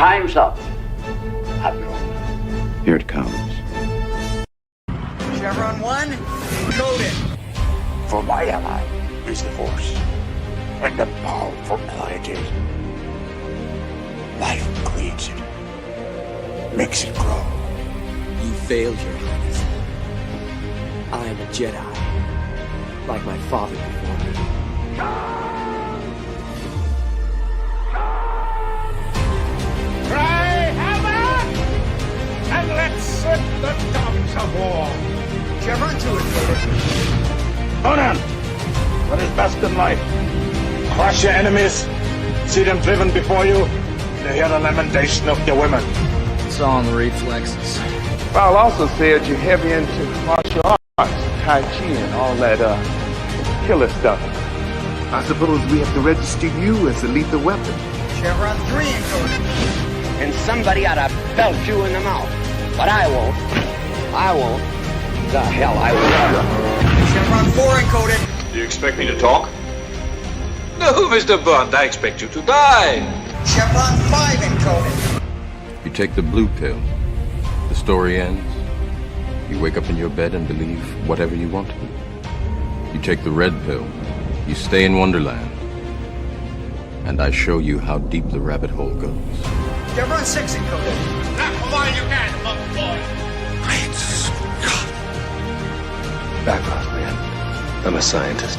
Time's up. Admiral. Here it comes. Chevron 1, coded. For my ally is the Force, and the powerful ally it is. Life creates it, makes it grow. You failed, Your Highness. I am a Jedi, like my father before me. Cry havoc, and let's set the tongues of war. Chevron 2 is coded. Conan, what is best in life? Crush your enemies, see them driven before you, to hear the lamentation of your women. It's on the reflexes. Paul also said you're heavy into martial arts, Tai Chi and all that killer stuff. I suppose we have to register you as a lethal weapon. Chevron 3 encoded. And somebody ought to belt you in the mouth. But I won't. I won't. The hell I will. Chevron 4 encoded. Do you expect me to talk? No, Mr. Bond, I expect you to die. Chevron 5 encoded. You take the blue pill. The story ends. You wake up in your bed and believe whatever you want to. You take the red pill. You stay in Wonderland. And I show you how deep the rabbit hole goes. Chevron 6 encoded. Now, come on, you can, look, boy. Great Scott. Back off, man. I'm a scientist.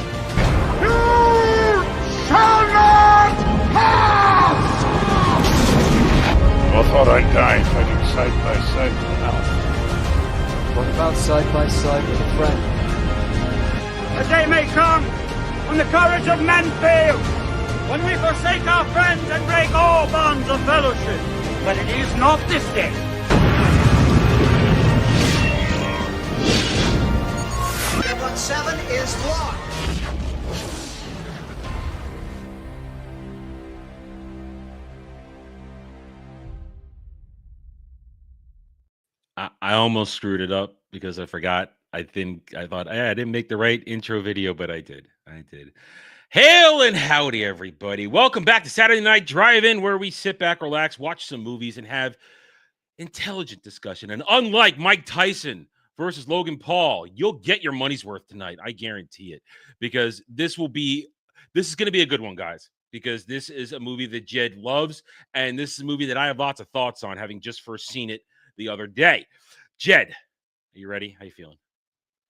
You shall not pass! I thought I'd die fighting side by side with an elf. What about side by side with a friend? A day may come when the courage of men fails, when we forsake our friends and break all bonds of fellowship. But it is not this day. Chevron 7 is locked. I almost screwed it up because I forgot. I thought I didn't make the right intro video, but I did. Hail and howdy, everybody. Welcome back to Saturday Night Drive-In, where we sit back, relax, watch some movies, and have intelligent discussion. And unlike Mike Tyson versus Logan Paul, you'll get your money's worth tonight. I guarantee it. Because this is going to be a good one, guys. Because this is a movie that Jed loves, and this is a movie that I have lots of thoughts on, having just first seen it the other day. Jed, are you ready? How you feeling?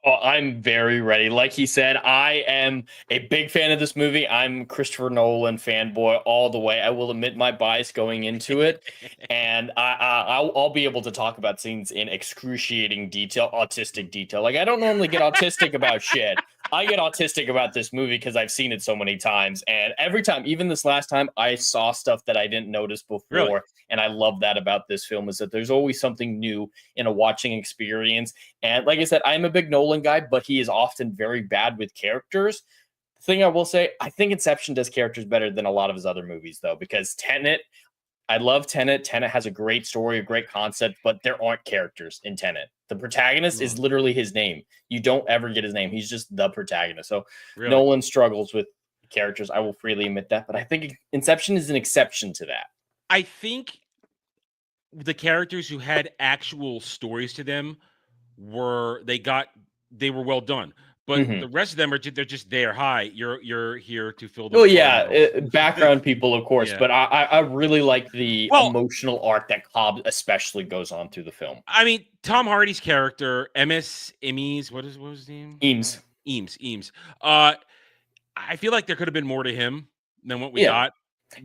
Oh, I'm very ready. Like he said, I am a big fan of this movie. I'm Christopher Nolan fanboy all the way. I will admit my bias going into it, and I'll be able to talk about scenes in excruciating detail, autistic detail. Like, I don't normally get autistic about shit. I get autistic about this movie because I've seen it so many times, and every time, even this last time, I saw stuff that I didn't notice before. Really? And I love that about this film, is that there's always something new in a watching experience. And like I said, I'm a big Nolan guy, but he is often very bad with characters. The thing I will say, I think Inception does characters better than a lot of his other movies, though, because Tenet, I love Tenet. Tenet has a great story, a great concept, but there aren't characters in Tenet. The protagonist is literally his name. You don't ever get his name. He's just the protagonist. So really? Nolan struggles with characters. I will freely admit that, but I think Inception is an exception to that. I think the characters who had actual stories to them were well done. But the rest of them they're just there. Hi, you're here to fill the. Well, yeah, background people, of course. Yeah. But I really like the emotional arc that Cobb especially goes on through the film. I mean, Tom Hardy's character, Eames, what was his name? Eames. I feel like there could have been more to him than what we got.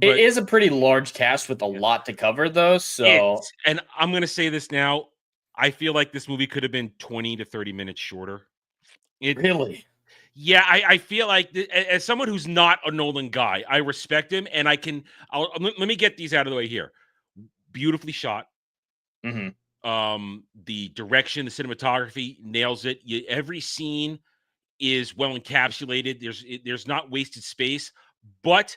It is a pretty large cast with a lot to cover, though. So, and I'm going to say this now. I feel like this movie could have been 20 to 30 minutes shorter. Really? Yeah, I feel like as someone who's not a Nolan guy, I respect him, and let me get these out of the way here. Beautifully shot. The direction, the cinematography nails it. Every scene is well encapsulated. There's not wasted space, but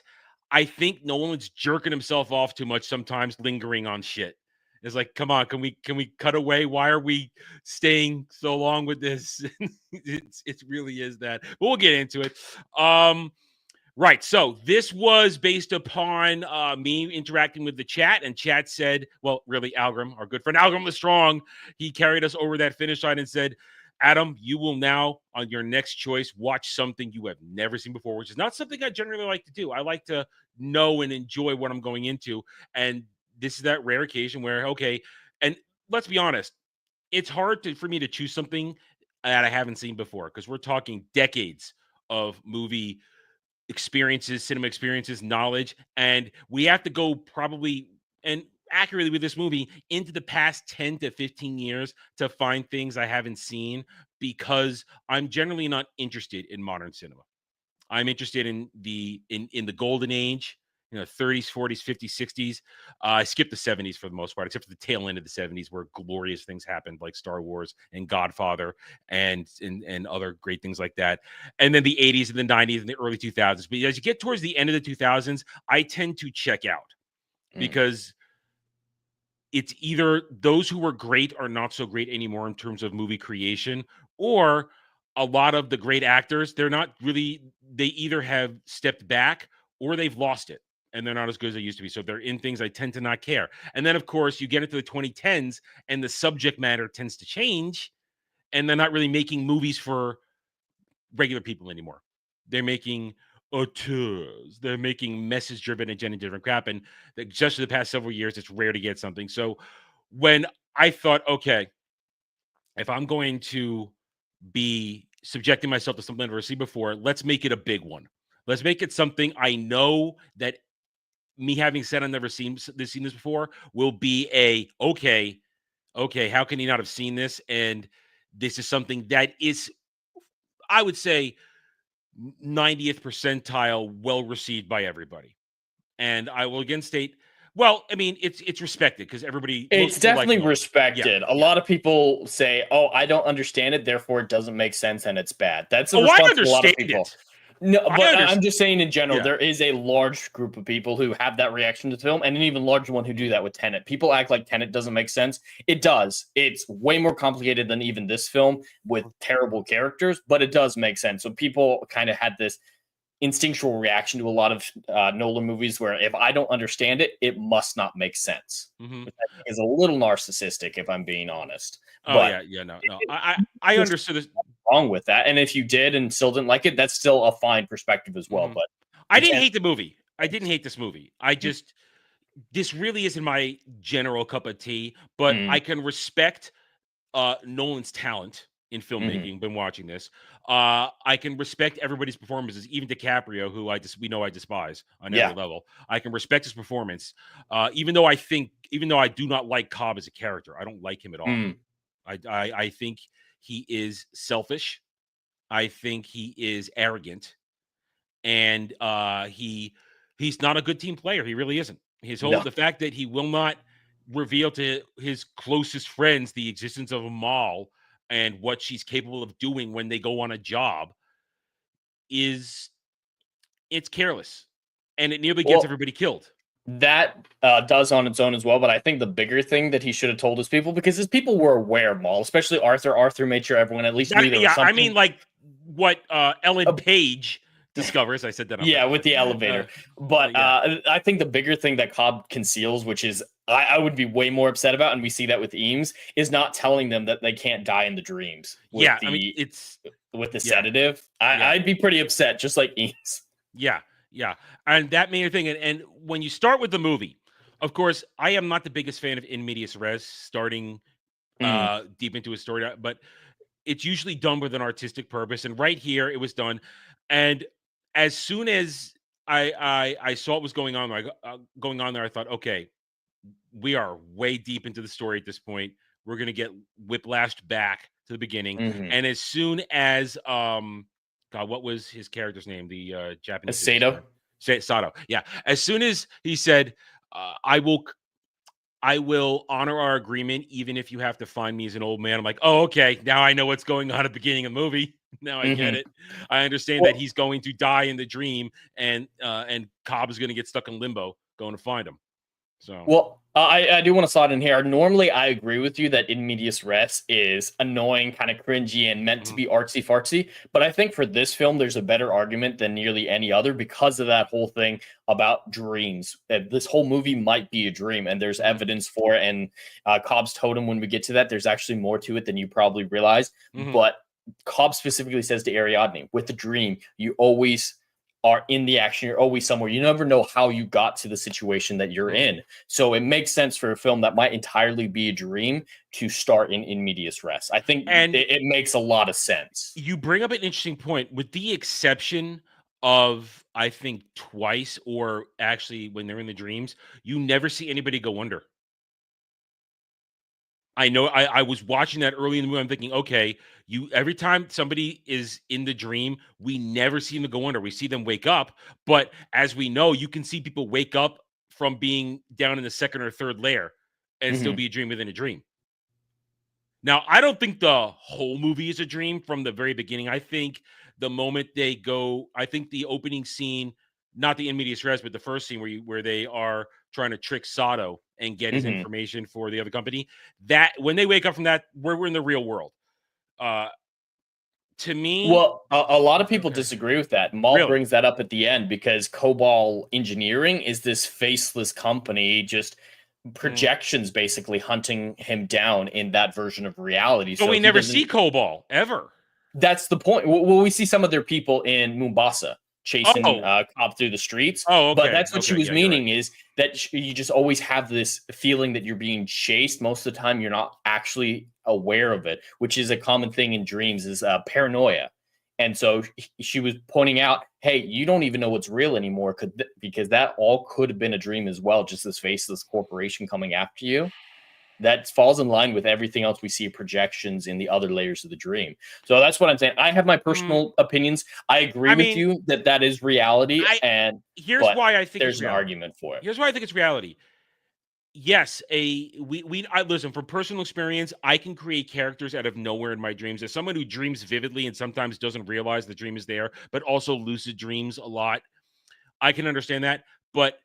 I think Nolan's jerking himself off too much sometimes, lingering on shit. It's like, come on, can we cut away? Why are we staying so long with this? It really is that. But we'll get into it. Right. So this was based upon me interacting with the chat, and chat said, well, really, Algrim, our good friend Algrim was strong. He carried us over that finish line and said, Adam, you will now, on your next choice, watch something you have never seen before, which is not something I generally like to do. I like to know and enjoy what I'm going into. And this is that rare occasion where, okay, and let's be honest, it's hard for me to choose something that I haven't seen before, because we're talking decades of movie experiences, cinema experiences, knowledge, and we have to go probably and accurately with this movie into the past 10 to 15 years to find things I haven't seen, because I'm generally not interested in modern cinema. I'm interested in the golden age, 30s, 40s, 50s, 60s. I skipped the 70s for the most part, except for the tail end of the 70s where glorious things happened, like Star Wars and Godfather and other great things like that. And then the 80s and the 90s and the early 2000s. But as you get towards the end of the 2000s, I tend to check out because it's either those who were great are not so great anymore in terms of movie creation, or a lot of the great actors, they either have stepped back or they've lost it and they're not as good as they used to be. So they're in things I tend to not care. And then, of course, you get into the 2010s and the subject matter tends to change, and they're not really making movies for regular people anymore. They're making auteurs. They're making message-driven, agenda-driven crap. And just for the past several years, it's rare to get something. So when I thought, okay, if I'm going to be subjecting myself to something I've never seen before, let's make it a big one. Let's make it something I know that me having said I've never seen this before will be okay, how can he not have seen this? And this is something that is, I would say, 90th percentile well received by everybody. And I will again state, well, I mean, it's respected because everybody. It's definitely respected. A lot of people say, "Oh, I don't understand it, therefore it doesn't make sense and it's bad." That's a response to a lot of people. No, but I'm just saying in general, there is a large group of people who have that reaction to the film, and an even larger one who do that with Tenet. People act like Tenet doesn't make sense. It does. It's way more complicated than even this film with terrible characters, but it does make sense. So people kind of had this instinctual reaction to a lot of Nolan movies where if I don't understand it, it must not make sense. Which I think is a little narcissistic, if I'm being honest. Oh, but no. I understood this. Wrong with that. And if you did and still didn't like it, that's still a fine perspective as well. But I didn't hate the movie. I didn't hate this movie. This really isn't my general cup of tea, but I can respect Nolan's talent in filmmaking. Been watching this. I can respect everybody's performances, even DiCaprio, who we know I despise on every level. I can respect his performance, even though I do not like Cobb as a character. I don't like him at all. I think he is selfish. I think he is arrogant, and he's not a good team player. He really isn't. The fact that he will not reveal to his closest friends the existence of Amal and what she's capable of doing when they go on a job it's careless, and it nearly gets everybody killed. That does on its own as well, but I think the bigger thing that he should have told his people, because his people were aware of Maul, especially Arthur. Arthur made sure everyone at least knew there was something. I mean, like what Ellen Page discovers. I said that. With the elevator. But I think the bigger thing that Cobb conceals, which is I would be way more upset about, and we see that with Eames, is not telling them that they can't die in the dreams. It's with the sedative. I'd be pretty upset, just like Eames. Yeah. And that main thing. And when you start with the movie, of course, I am not the biggest fan of in medias res, starting deep into a story, but it's usually done with an artistic purpose. And right here, it was done. And as soon as I saw what was going on there, I thought, okay, we are way deep into the story at this point. We're going to get whiplashed back to the beginning. And as soon as God, what was his character's name? The Japanese Sato. Sato. Yeah. As soon as he said, I will honor our agreement, even if you have to find me as an old man. I'm like, oh, okay. Now I know what's going on at the beginning of the movie. Now I get it. I understand that he's going to die in the dream, and Cobb is going to get stuck in limbo, going to find him. So, well, I do want to slot in here. Normally, I agree with you that in medias res is annoying, kind of cringy, and meant to be artsy fartsy. But I think for this film, there's a better argument than nearly any other because of that whole thing about dreams. That this whole movie might be a dream, and there's evidence for it. And Cobb's totem, when we get to that, there's actually more to it than you probably realize. But Cobb specifically says to Ariadne, with the dream, you always are in the action. You're always somewhere. You never know how you got to the situation that you're in. So it makes sense for a film that might entirely be a dream to start in medias res. I think it makes a lot of sense. You bring up an interesting point, with the exception of, I think, twice, or actually when they're in the dreams, you never see anybody go under. I know I was watching that early in the movie. I'm thinking, okay, every time somebody is in the dream, we never see them go under. We see them wake up. But as we know, you can see people wake up from being down in the second or third layer and still be a dream within a dream. Now, I don't think the whole movie is a dream from the very beginning. I think the moment they go, I think the opening scene, not the in medias res, but the first scene where they are trying to trick Sato and get his information for the other company, that when they wake up from that, we're in the real world. To me, well, a lot of people disagree with that. Maul brings that up at the end because Cobalt Engineering is this faceless company, just projections basically hunting him down in that version of reality. So we never see Cobalt ever. That's the point. Well, we see some of their people in Mombasa chasing Cobb through the streets. But that's what she was meaning, is that you just always have this feeling that you're being chased. Most of the time, you're not actually aware of it, which is a common thing in dreams, is paranoia. And so she was pointing out, hey, you don't even know what's real anymore, because that all could have been a dream as well, just this faceless corporation coming after you. That falls in line with everything else we see projections in the other layers of the dream. So that's what I'm saying. I have my personal opinions. I agree with you that is reality. Here's why I think there's an argument for it. Here's why I think it's reality. Yes, I listen, from personal experience, I can create characters out of nowhere in my dreams. As someone who dreams vividly and sometimes doesn't realize the dream is there, but also lucid dreams a lot, I can understand that. But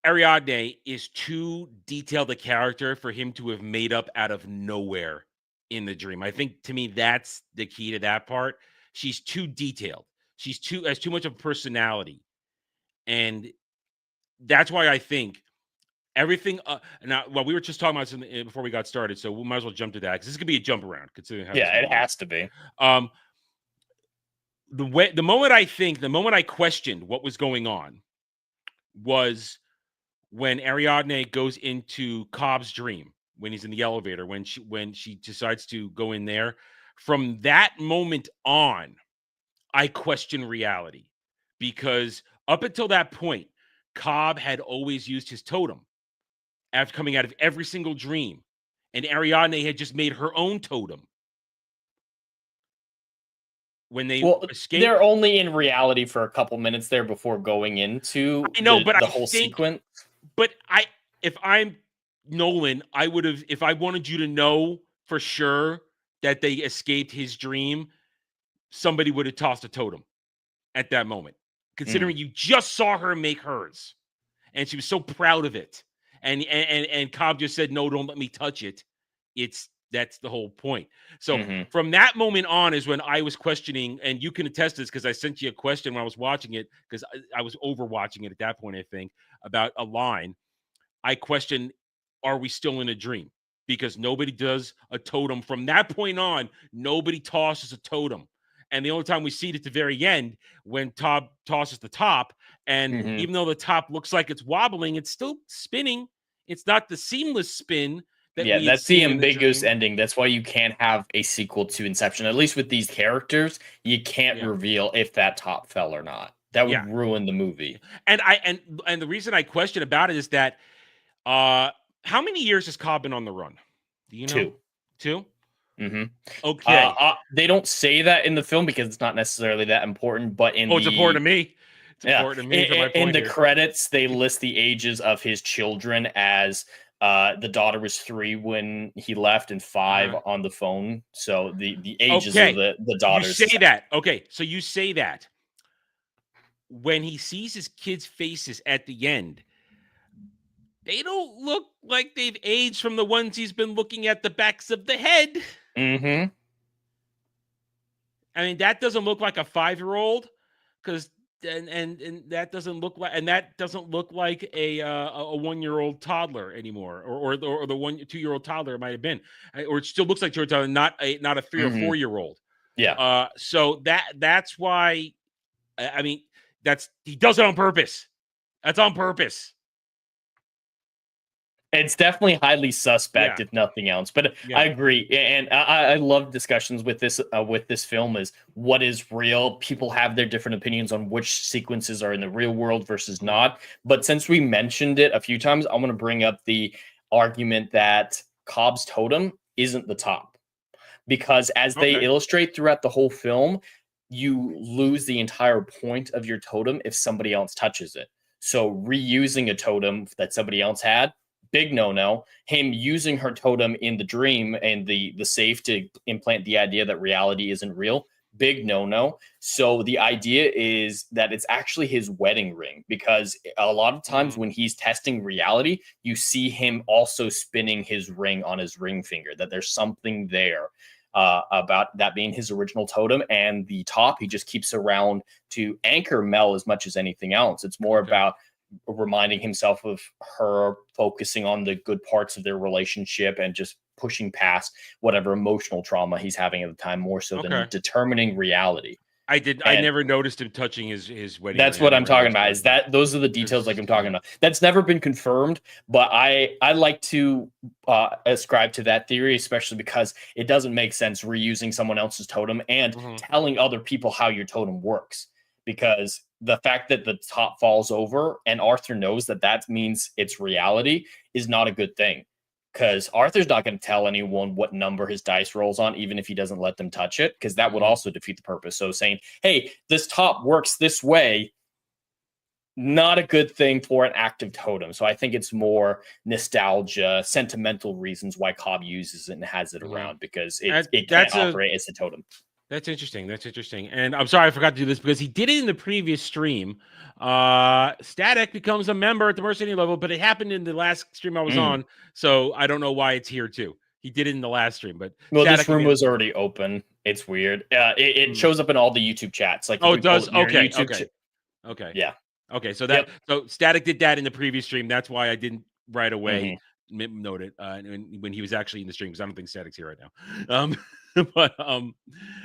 Ariadne is too detailed a character for him to have made up out of nowhere in the dream. I think, to me, that's the key to that part. She's too detailed. Has too much of a personality. And that's why I think everything. Now, well, we were just talking about something before we got started, so we might as well jump to that, because this could be a jump around. Considering it has to be. The moment I questioned what was going on was when Ariadne goes into Cobb's dream, when he's in the elevator, when she decides to go in there. From that moment on, I question reality, because up until that point, Cobb had always used his totem after coming out of every single dream, and Ariadne had just made her own totem. When they escape, they're only in reality for a couple minutes there before going into the whole sequence. But if I'm Nolan, I would have, if I wanted you to know for sure that they escaped his dream, somebody would have tossed a totem at that moment, considering you just saw her make hers, and she was so proud of it. And Cobb just said, "No, don't let me touch it." That's the whole point. So from that moment on is when I was questioning, and you can attest to this because I sent you a question when I was watching it, because I was overwatching it at that point, I think, about a line. I questioned, are we still in a dream? Because nobody does a totem. From that point on, nobody tosses a totem. And the only time we see it at the very end, when Cobb tosses the top, and even though the top looks like it's wobbling, it's still spinning. It's not the seamless spin. That's the ambiguous ending. That's why you can't have a sequel to Inception. At least with these characters, you can't reveal if that top fell or not. That would ruin the movie. And the reason I question about it is that how many years has Cobb been on the run? Do you know? 2? Okay. They don't say that in the film because it's not necessarily that important, but it's important to me. It's important to me. In the credits, they list the ages of his children as the daughter was 3 when he left and 5 on the phone. So the ages of the daughters. You say that. Okay. So you say that when he sees his kids' faces at the end, they don't look like they've aged from the ones he's been looking at the backs of the head. Mm-hmm. I mean, that doesn't look like a 5-year-old, because and that doesn't look like a 1-year-old toddler anymore, or the 2-year-old toddler it might have been, or it still looks like a toddler, not a 3 or 4-year-old. Yeah. So that's why. I mean, he does it on purpose. That's on purpose. It's definitely highly suspect, if nothing else. But I agree, and I love discussions with this film. Is what is real? People have their different opinions on which sequences are in the real world versus not. But since we mentioned it a few times, I want to bring up the argument that Cobb's totem isn't the top, because as they illustrate throughout the whole film, you lose the entire point of your totem if somebody else touches it. So reusing a totem that somebody else had, big no-no. Him using her totem in the dream and the safe to implant the idea that reality isn't real, big no-no. So the idea is that it's actually his wedding ring, because a lot of times when he's testing reality, you see him also spinning his ring on his ring finger, that there's something there about that being his original totem. And the top he just keeps around to anchor Mel as much as anything else. It's more about reminding himself of her, focusing on the good parts of their relationship and just pushing past whatever emotional trauma he's having at the time, more so than determining reality. I never noticed him touching his wedding. That's what I'm talking about. Is that those are the details like I'm talking about. That's never been confirmed, but I like to ascribe to that theory, especially because it doesn't make sense reusing someone else's totem and telling other people how your totem works. Because the fact that the top falls over and Arthur knows that means it's reality is not a good thing. Because Arthur's not going to tell anyone what number his dice rolls on, even if he doesn't let them touch it, because that would also defeat the purpose. So saying, hey, this top works this way, not a good thing for an active totem. So I think it's more nostalgia, sentimental reasons why Cobb uses it and has it around, because it can't operate as a totem. That's interesting. And I'm sorry I forgot to do this, because he did it in the previous stream. Static becomes a member at the mercenary level, but it happened in the last stream I was on, so I don't know why it's here too. He did it in the last stream, but this room was already open. It's weird. It shows up in all the YouTube chats. Like, it does. Okay. Yeah. Okay. So so Static did that in the previous stream. That's why I didn't right away note it when he was actually in the stream, because I don't think Static's here right now. But all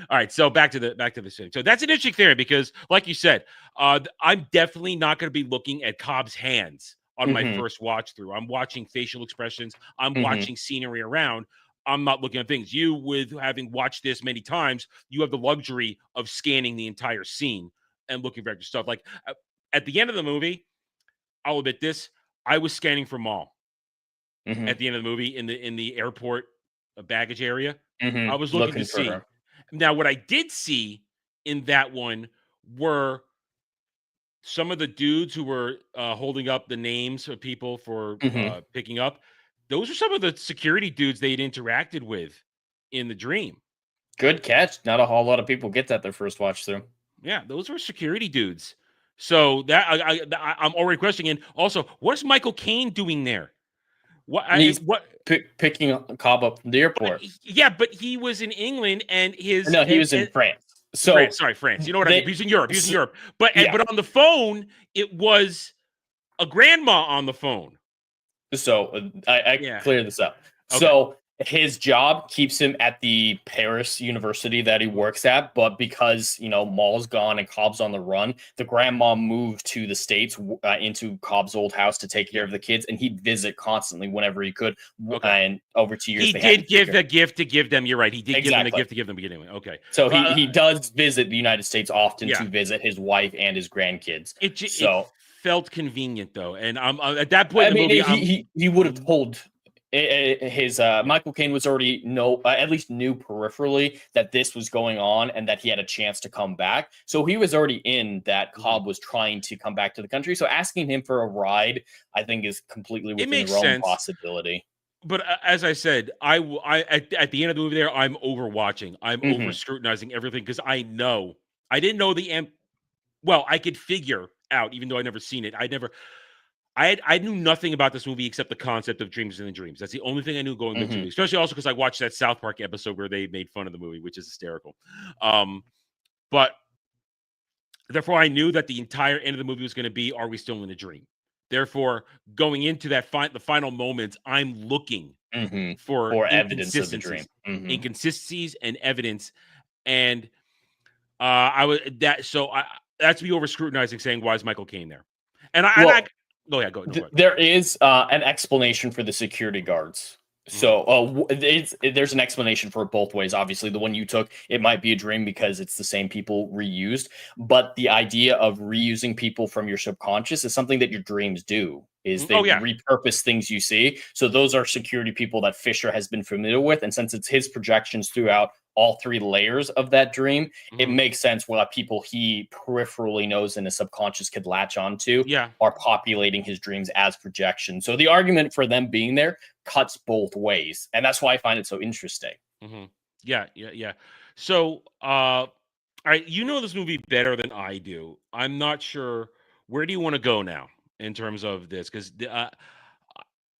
right, so back to the stream. So that's an interesting theory, because like you said, I'm definitely not going to be looking at Cobb's hands on my first watch through. I'm watching facial expressions. I'm watching scenery around. I'm not looking at things. You, with having watched this many times, you have the luxury of scanning the entire scene and looking for extra stuff. Like at the end of the movie, I'll admit this, I was scanning for Maul. At the end of the movie, in the airport baggage area, I was looking to see her. Now, what I did see in that one were some of the dudes who were holding up the names of people for picking up. Those are some of the security dudes they'd interacted with in the dream. Good catch. Not a whole lot of people get that their first watch through. Yeah, those were security dudes. So that I'm already questioning. Also, what's Michael Caine doing there? He's picking Cobb up from the airport. But he was in England, and he was in France. So France. You know what I mean? He was in Europe. But but on the phone, it was a grandma on the phone. So I clear this up. Okay. So his job keeps him at the Paris university that he works at, but because Maul's gone and Cobb's on the run, the grandma moved to the States into Cobb's old house to take care of the kids, and he'd visit constantly whenever he could. And over 2 years, he did give the gift to give them. You're right. He did give them the gift to give them beginning. Okay, so he does visit the United States often to visit his wife and his grandkids. It felt convenient though, and at that point, I mean, he would have told. His Michael Caine was already at least knew peripherally that this was going on and that he had a chance to come back. So he was already in that Cobb was trying to come back to the country. So asking him for a ride, I think, is completely within the realm of possibility. But as I said, I at the end of the movie there, I'm overwatching. I'm over scrutinizing everything, because I didn't know the end. Well, I could figure out, even though I never seen it. I knew nothing about this movie except the concept of dreams and dreams. That's the only thing I knew going into it, especially also because I watched that South Park episode where they made fun of the movie, which is hysterical. But therefore, I knew that the entire end of the movie was going to be, are we still in a dream? Therefore, going into that the final moments, I'm looking for evidence of the dream. Inconsistencies and evidence. And that's me over scrutinizing, saying, why is Michael Caine there? And go ahead. There is an explanation for the security guards. So there's an explanation for it both ways. Obviously, the one you took, it might be a dream because it's the same people reused. But the idea of reusing people from your subconscious is something that your dreams do. Is they repurpose things you see. So those are security people that Fisher has been familiar with. And since it's his projections throughout all three layers of that dream, it makes sense what people he peripherally knows and his subconscious could latch onto are populating his dreams as projections. So the argument for them being there cuts both ways. And that's why I find it so interesting. Yeah. So, all right, you know this movie better than I do. I'm not sure. Where do you want to go now in terms of this? Because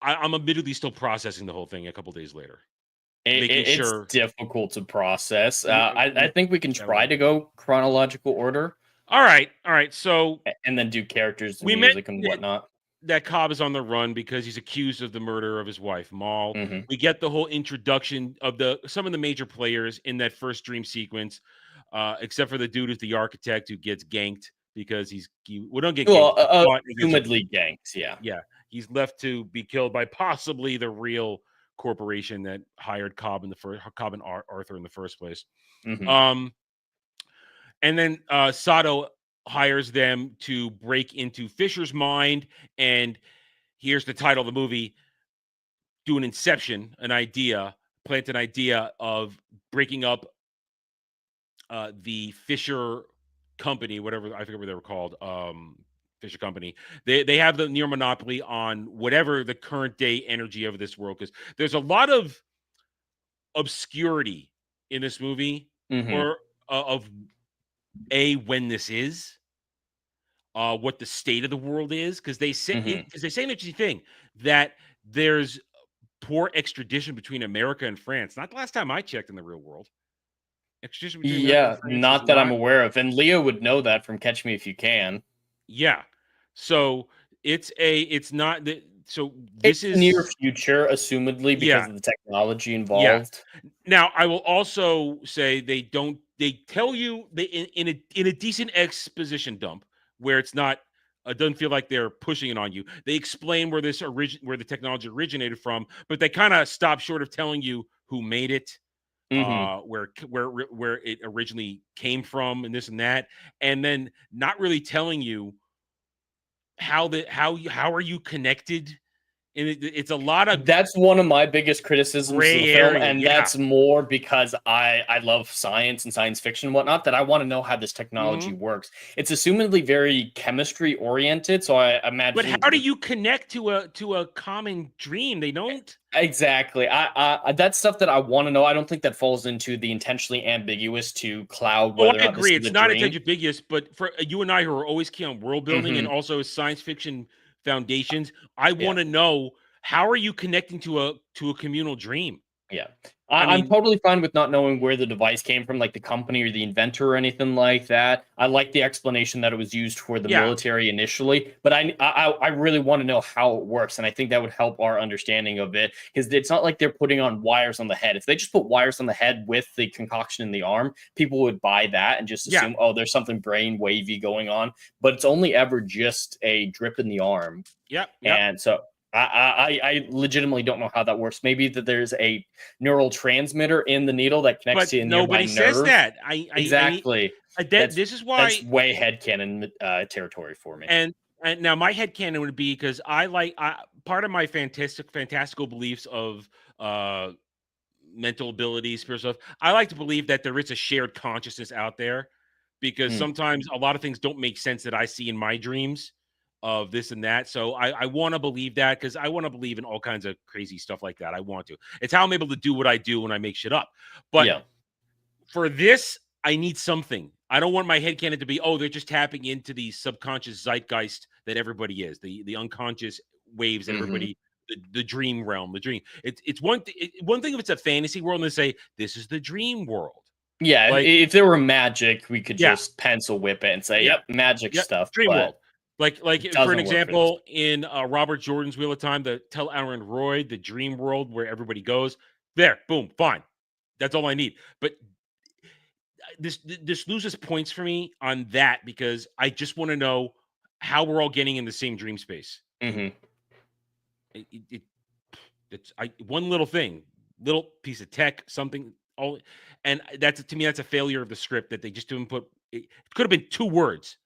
I'm admittedly still processing the whole thing a couple days later. It's difficult to process. I think we can try to go chronological order. All right. So, and then do characters and music and whatnot. That Cobb is on the run because he's accused of the murder of his wife, Maul. We get the whole introduction of some of the major players in that first dream sequence, except for the dude who's the architect who gets ganked because don't get ganked. Assumedly ganked, yeah. Yeah, he's left to be killed by possibly the real corporation that hired Cobb and Arthur in the first place. And then Sato hires them to break into Fisher's mind, and here's the title of the movie: do an Inception, plant an idea of breaking up the Fisher company, whatever, I forget what they were called. Fisher Company. They have the near monopoly on whatever the current day energy of this world, because there's a lot of obscurity in this movie or of when this is, what the state of the world is, because they say an interesting thing that there's poor extradition between America and France. Not the last time I checked in the real world. Extradition between America and France not that I'm aware of, and Leo would know that from Catch Me If You Can. Yeah. So this is near future, assumedly, because of the technology involved. Yeah. Now, I will also say they tell you in a decent exposition dump where it's not doesn't feel like they're pushing it on you. They explain where the technology originated from, but they kind of stop short of telling you who made it, where it originally came from, and this and that, and then not really telling you how are you connected. And it's a lot of that's one of my biggest criticisms of the film, and that's more because I love science and science fiction and whatnot, that I want to know how this technology works. It's assumedly very chemistry oriented, so I imagine. But how do you connect to a common dream? They don't. Exactly. I that's stuff that I want to know. I don't think that falls into the intentionally ambiguous to cloud. Well, I agree. It's not ambiguous, but for you and I, who are always key on world building and also science fiction foundations, I want to know, how are you connecting to a communal dream? Yeah. I'm totally fine with not knowing where the device came from, like the company or the inventor or anything like that. I like the explanation that it was used for the military initially, but I really want to know how it works, and I think that would help our understanding of it, because it's not like they're putting on wires on the head. If they just put wires on the head with the concoction in the arm, people would buy that and just assume, oh, there's something brain wavy going on, but it's only ever just a drip in the arm. And so I legitimately don't know how that works. Maybe that there's a neural transmitter in the needle that connects to a nearby nerve. Nobody says that. This is why that's way headcanon territory for me. And now my headcanon would be, because part of my fantastical beliefs of mental abilities, spiritual stuff, I like to believe that there is a shared consciousness out there, because sometimes a lot of things don't make sense that I see in my dreams of this and that. So I want to believe that, because I want to believe in all kinds of crazy stuff like that. I want to. It's how I'm able to do what I do when I make shit up. But for this, I need something. I don't want my headcanon to be, oh, they're just tapping into the subconscious zeitgeist that everybody is, the unconscious waves that everybody, the dream realm, the dream. It's one thing if it's a fantasy world and they say this is the dream world. Yeah, Like, if there were magic, we could Yeah. just pencil whip it and say, Yeah. "Yep, magic Yep, stuff." dream but world. Like it for an doesn't work for example, in Robert Jordan's Wheel of Time, the Tell Aaron Roy, the dream world where everybody goes. There, boom, fine. That's all I need. But this loses points for me on that because I just want to know how we're all getting in the same dream space. It's one little thing, little piece of tech, something. And that's, to me, that's a failure of the script that they just didn't put. It could have been 2 words,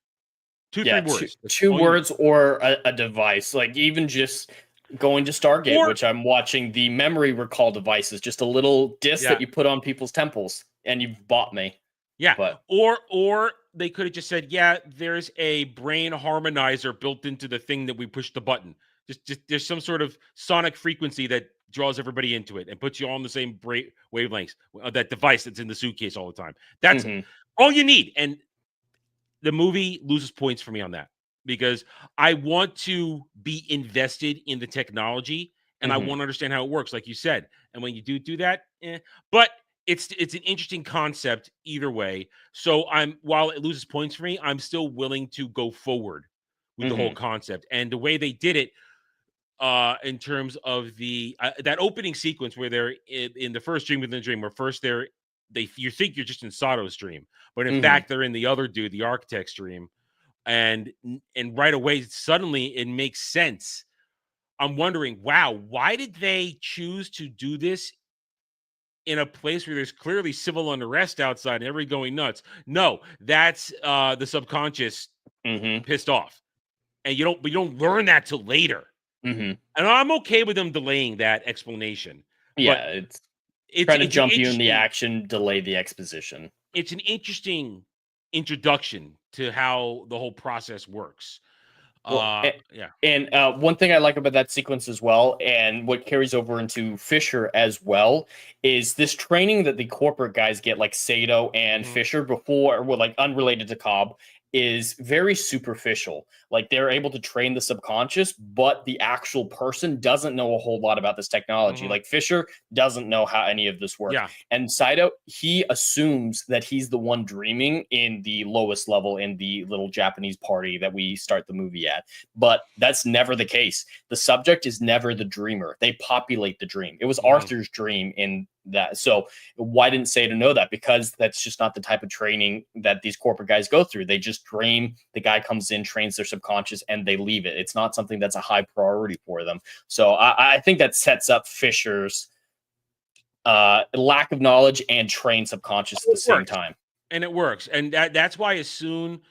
3 words, two words or a device. Like even just going to Stargate, which I'm watching, the memory recall device is just a little disc that you put on people's temples, and you've bought me. Yeah, but or they could have just said, yeah, there's a brain harmonizer built into the thing that we push the button. Just there's some sort of sonic frequency that draws everybody into it and puts you all on the same wavelengths. That device that's in the suitcase all the time. That's all you need. And the movie loses points for me on that because I want to be invested in the technology and I want to understand how it works, like you said. And when you do that, but it's an interesting concept either way. So while it loses points for me, I'm still willing to go forward with the whole concept. And the way they did it, in terms of the that opening sequence where they're in the first dream within the dream, where first you think you're just in Sato's dream, but in fact they're in the other dude, the architect's dream, and right away suddenly it makes sense. I'm wondering, wow, why did they choose to do this in a place where there's clearly civil unrest outside and everybody going nuts? No, that's the subconscious pissed off, and you don't learn that till later. And I'm okay with them delaying that explanation. Yeah, it's trying to jump you in the action, delay the exposition. It's an interesting introduction to how the whole process works. And one thing I like about that sequence as well, and what carries over into Fisher as well, is this training that the corporate guys get, like Sato and Fisher, before, well, like unrelated to Cobb, is very superficial. Like they're able to train the subconscious, but the actual person doesn't know a whole lot about this technology. Like Fisher doesn't know how any of this works. And Saito, he assumes that he's the one dreaming in the lowest level in the little Japanese party that we start the movie at. But that's never the case. The subject is never the dreamer. They populate the dream. It was Arthur's dream in that. So why didn't Sato know that? Because that's just not the type of training that these corporate guys go through. They just dream, the guy comes in, trains their subconscious, and they leave it. It's not something that's a high priority for them. So I think that sets up Fisher's lack of knowledge and trained subconscious at the same time. And it works. And that's why as soon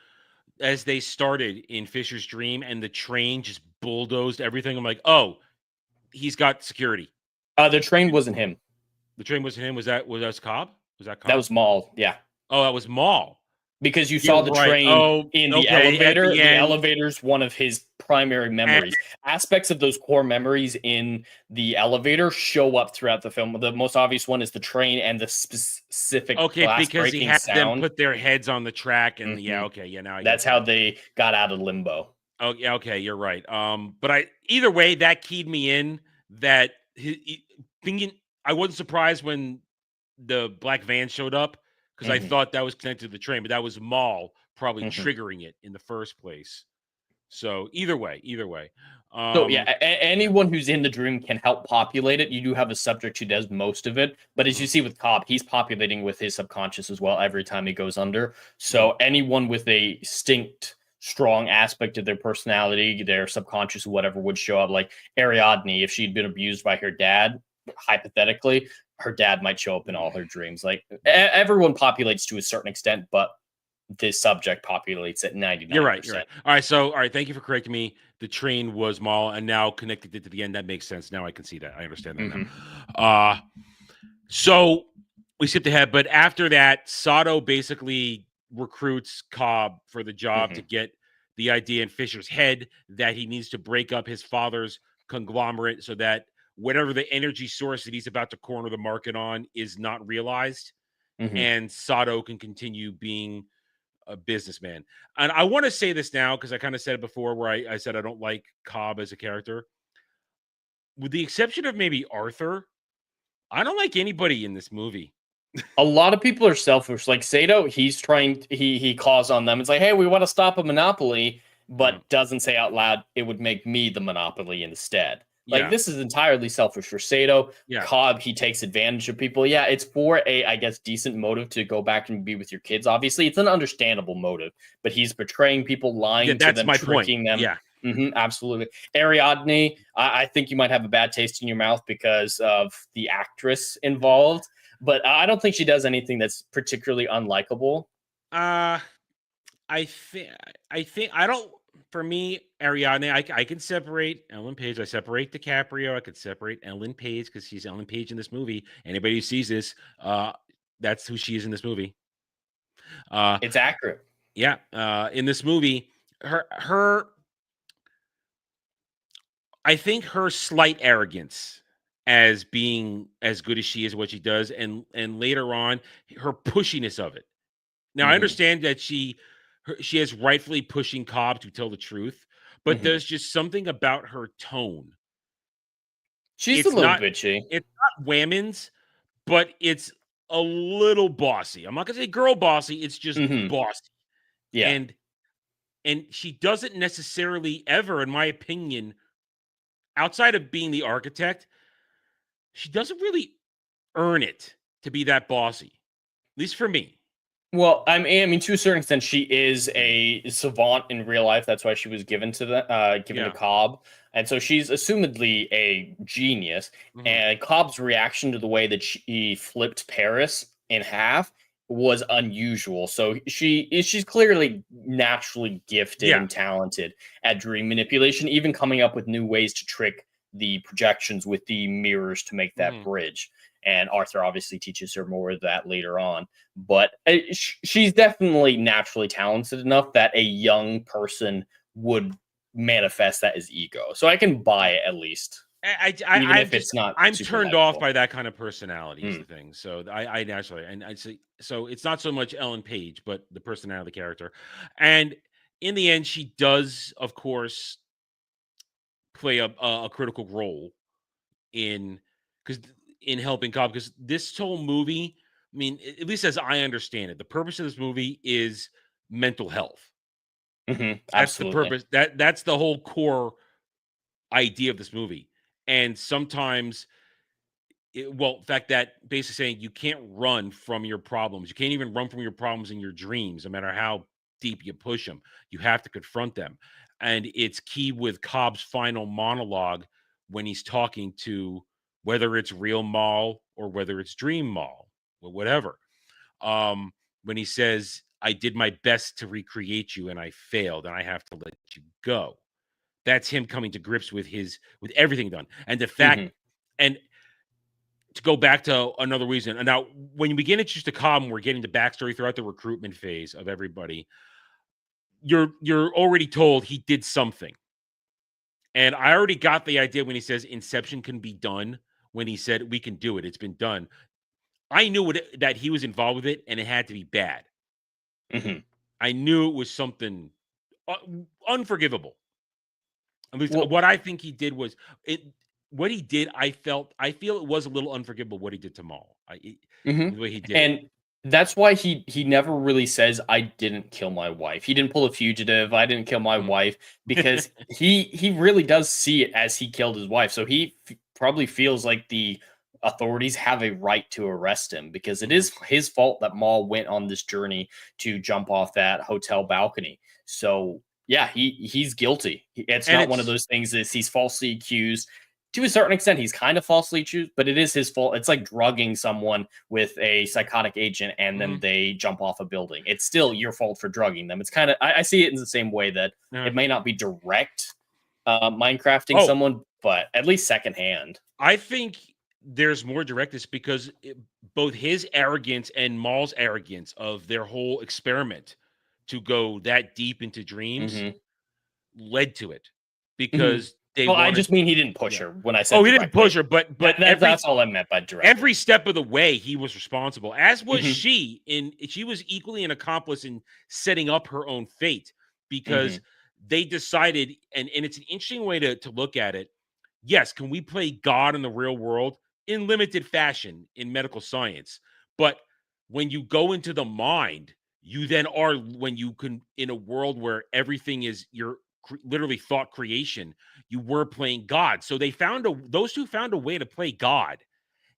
as they started in Fisher's dream and the train just bulldozed everything, I'm like, oh, he's got security. The train wasn't him. The train wasn't him. Was that Cobb? Was that Cobb? That was Maul. Yeah. Oh, that was Maul. Because you saw the train in the elevator. The elevator's one of his primary memories. Aspects of those core memories in the elevator show up throughout the film. The most obvious one is the train and the specific glass because he had them put their heads on the track and now that's how they got out of limbo. Oh yeah, okay, you're right. But either way, that keyed me in that thinking. I wasn't surprised when the black van showed up because I thought that was connected to the train, but that was Maul probably triggering it in the first place. So either way. So yeah, anyone who's in the dream can help populate it. You do have a subject who does most of it, but as you see with Cobb, he's populating with his subconscious as well every time he goes under. So anyone with a distinct, strong aspect of their personality, their subconscious, whatever, would show up. Like Ariadne, if she'd been abused by her dad, hypothetically, her dad might show up in all her dreams. Like everyone populates to a certain extent, but this subject populates at 99%. You're right. All right. Thank you for correcting me. The train was Maul, and now connected it to the end. That makes sense. Now I can see that. I understand that now. So we skipped ahead, but after that, Sato basically recruits Cobb for the job to get the idea in Fisher's head that he needs to break up his father's conglomerate so that whatever the energy source that he's about to corner the market on is not realized, and Sato can continue being a businessman. And I want to say this now because I kind of said it before, where I said I don't like Cobb as a character. With the exception of maybe Arthur, I don't like anybody in this movie. A lot of people are selfish. Like Sato, he calls on them. It's like, hey, we want to stop a monopoly, but doesn't say out loud, it would make me the monopoly instead. Like, this is entirely selfish for Sato. Cobb, he takes advantage of people. Yeah, it's for a, I guess, decent motive to go back and be with your kids. Obviously, it's an understandable motive, but he's betraying people, lying to them, tricking them. Yeah. Absolutely. Ariadne, I think you might have a bad taste in your mouth because of the actress involved, but I don't think she does anything that's particularly unlikable. I think I don't. For me, Ariadne, I can separate Ellen Page. I separate DiCaprio. I could separate Ellen Page because she's Ellen Page in this movie. Anybody who sees this, that's who she is in this movie. It's accurate. Yeah. In this movie, her I think her slight arrogance as being as good as she is what she does, and later on, her pushiness of it. Now, I understand that she is rightfully pushing Cobb to tell the truth, but there's just something about her tone. She's a little bitchy. It's not Whammons, but it's a little bossy. I'm not gonna say girl bossy. It's just bossy. Yeah, and she doesn't necessarily ever, in my opinion, outside of being the architect, she doesn't really earn it to be that bossy. At least for me. Well, I mean, to a certain extent, she is a savant in real life. That's why she was given to Cobb, and so she's assumedly a genius. And Cobb's reaction to the way that she flipped Paris in half was unusual. So she's clearly naturally gifted and talented at dream manipulation, even coming up with new ways to trick the projections with the mirrors to make that bridge. And Arthur obviously teaches her more of that later on. But she's definitely naturally talented enough that a young person would manifest that as ego. So I can buy it at least. Even if it's not. I'm turned off by that kind of personality is the thing. So I naturally, and I say, so it's not so much Ellen Page, but the personality of the character. And in the end, she does, of course, play a critical role in helping Cobb, because this whole movie, I mean, at least as I understand it, the purpose of this movie is mental health. That's the purpose. That's the whole core idea of this movie. And sometimes, in fact, that basically saying you can't run from your problems. You can't even run from your problems in your dreams, no matter how deep you push them. You have to confront them. And it's key with Cobb's final monologue when he's talking to, whether it's real Maul or whether it's dream Maul or whatever. When he says, I did my best to recreate you and I failed and I have to let you go. That's him coming to grips with everything done. And the fact, and to go back to another reason. And now when we get introduced to Cobb, we're getting the backstory throughout the recruitment phase of everybody. You're already told he did something. And I already got the idea when he says Inception can be done, when he said we can do it. It's been done. I knew that he was involved with it and it had to be bad. I knew it was something unforgivable. At least what I think he did was what he did. I feel it was a little unforgivable what he did to Maul. The way he did, and that's why he never really says I didn't kill my wife. He didn't pull a fugitive. I didn't kill my wife, because he really does see it as he killed his wife. So he probably feels like the authorities have a right to arrest him, because it is his fault that Maul went on this journey to jump off that hotel balcony. So yeah, he's guilty. It's not one of those things that he's falsely accused. To a certain extent, he's kind of falsely accused, but it is his fault. It's like drugging someone with a psychotic agent and then they jump off a building. It's still your fault for drugging them. It's kind of, I see it in the same way that it may not be direct Minecrafting someone, but at least secondhand. I think there's more directness because both his arrogance and Maul's arrogance of their whole experiment to go that deep into dreams led to it, because they Well, I wanted- just mean he didn't push her when I said. Oh, he didn't push her, but that's all I meant by direct. every step of the way he was responsible, as was Mhm. she. She was equally an accomplice in setting up her own fate, because they decided, and it's an interesting way to look at it. Yes, can we play God in the real world? In limited fashion in medical science. But when you go into the mind, you then are, when you can, in a world where everything is your literally thought creation, you were playing God. So those two found a way to play God.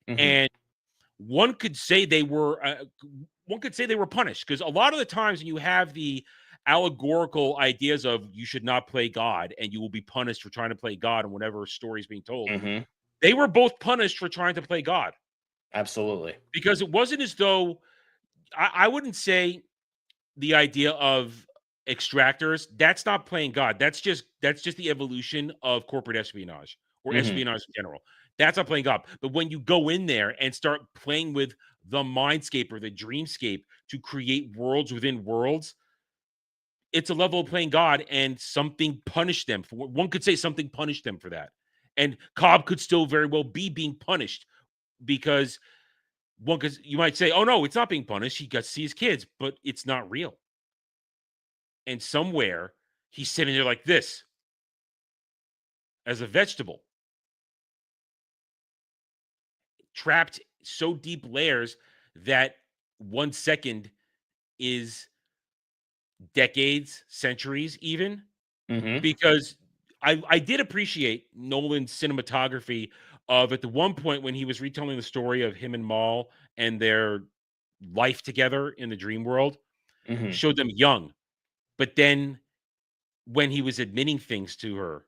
And one could say they were punished, because a lot of the times when you have the allegorical ideas of you should not play God and you will be punished for trying to play God in whatever story is being told, they were both punished for trying to play God. Absolutely. Because it wasn't as though, I wouldn't say the idea of extractors, that's not playing God. That's just the evolution of corporate espionage, or espionage in general. That's not playing God. But when you go in there and start playing with the mindscape or the dreamscape to create worlds within worlds, it's a level of playing God, and something punished them. One could say something punished them for that. And Cobb could still very well be being punished, because you might say, oh no, it's not being punished. He got to see his kids, but it's not real. And somewhere he's sitting there like this, as a vegetable, trapped so deep layers that 1 second is decades, centuries, even. Because I did appreciate Nolan's cinematography of, at the one point when he was retelling the story of him and Maul and their life together in the dream world, showed them young. But then when he was admitting things to her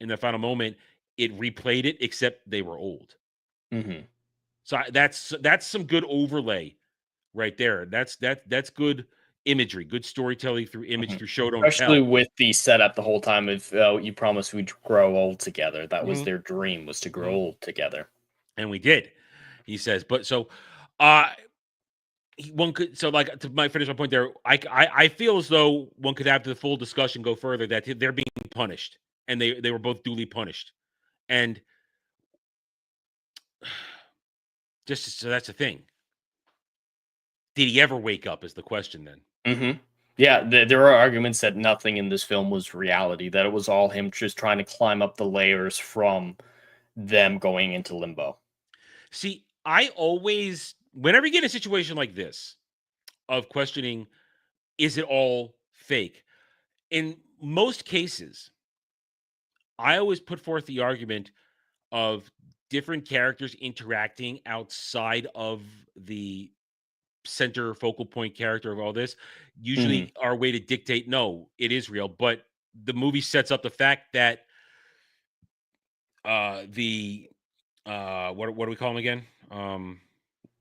in the final moment, it replayed it, except they were old. So that's some good overlay right there. That's good imagery, good storytelling through image, through show don't Especially tell. with the setup the whole time of you promised we'd grow old together. That was their dream, was to grow old together. And we did, he says. But so one could, so like, to finish my point there, I feel as though one could have the full discussion go further, that they're being punished, and they were both duly punished. And just so that's the thing. Did he ever wake up is the question then. Yeah, there are arguments that nothing in this film was reality, that it was all him just trying to climb up the layers from them going into limbo. See, I always, whenever you get in a situation like this of questioning, is it all fake? In most cases, I always put forth the argument of different characters interacting outside of the center focal point character of all this, usually our way to dictate, no, it is real. But the movie sets up the fact that what do we call them again?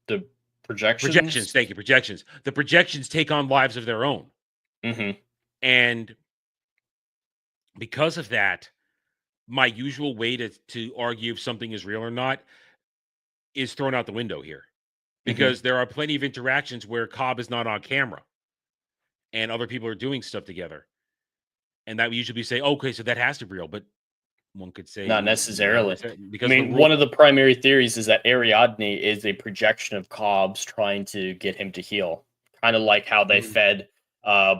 The projections. Thank you, projections. The projections take on lives of their own, and because of that, my usual way to argue if something is real or not is thrown out the window here. Because there are plenty of interactions where Cobb is not on camera and other people are doing stuff together. And that would usually say, okay, so that has to be real. But one could say not necessarily. Because one of the primary theories is that Ariadne is a projection of Cobb's trying to get him to heal. Kind of like how they fed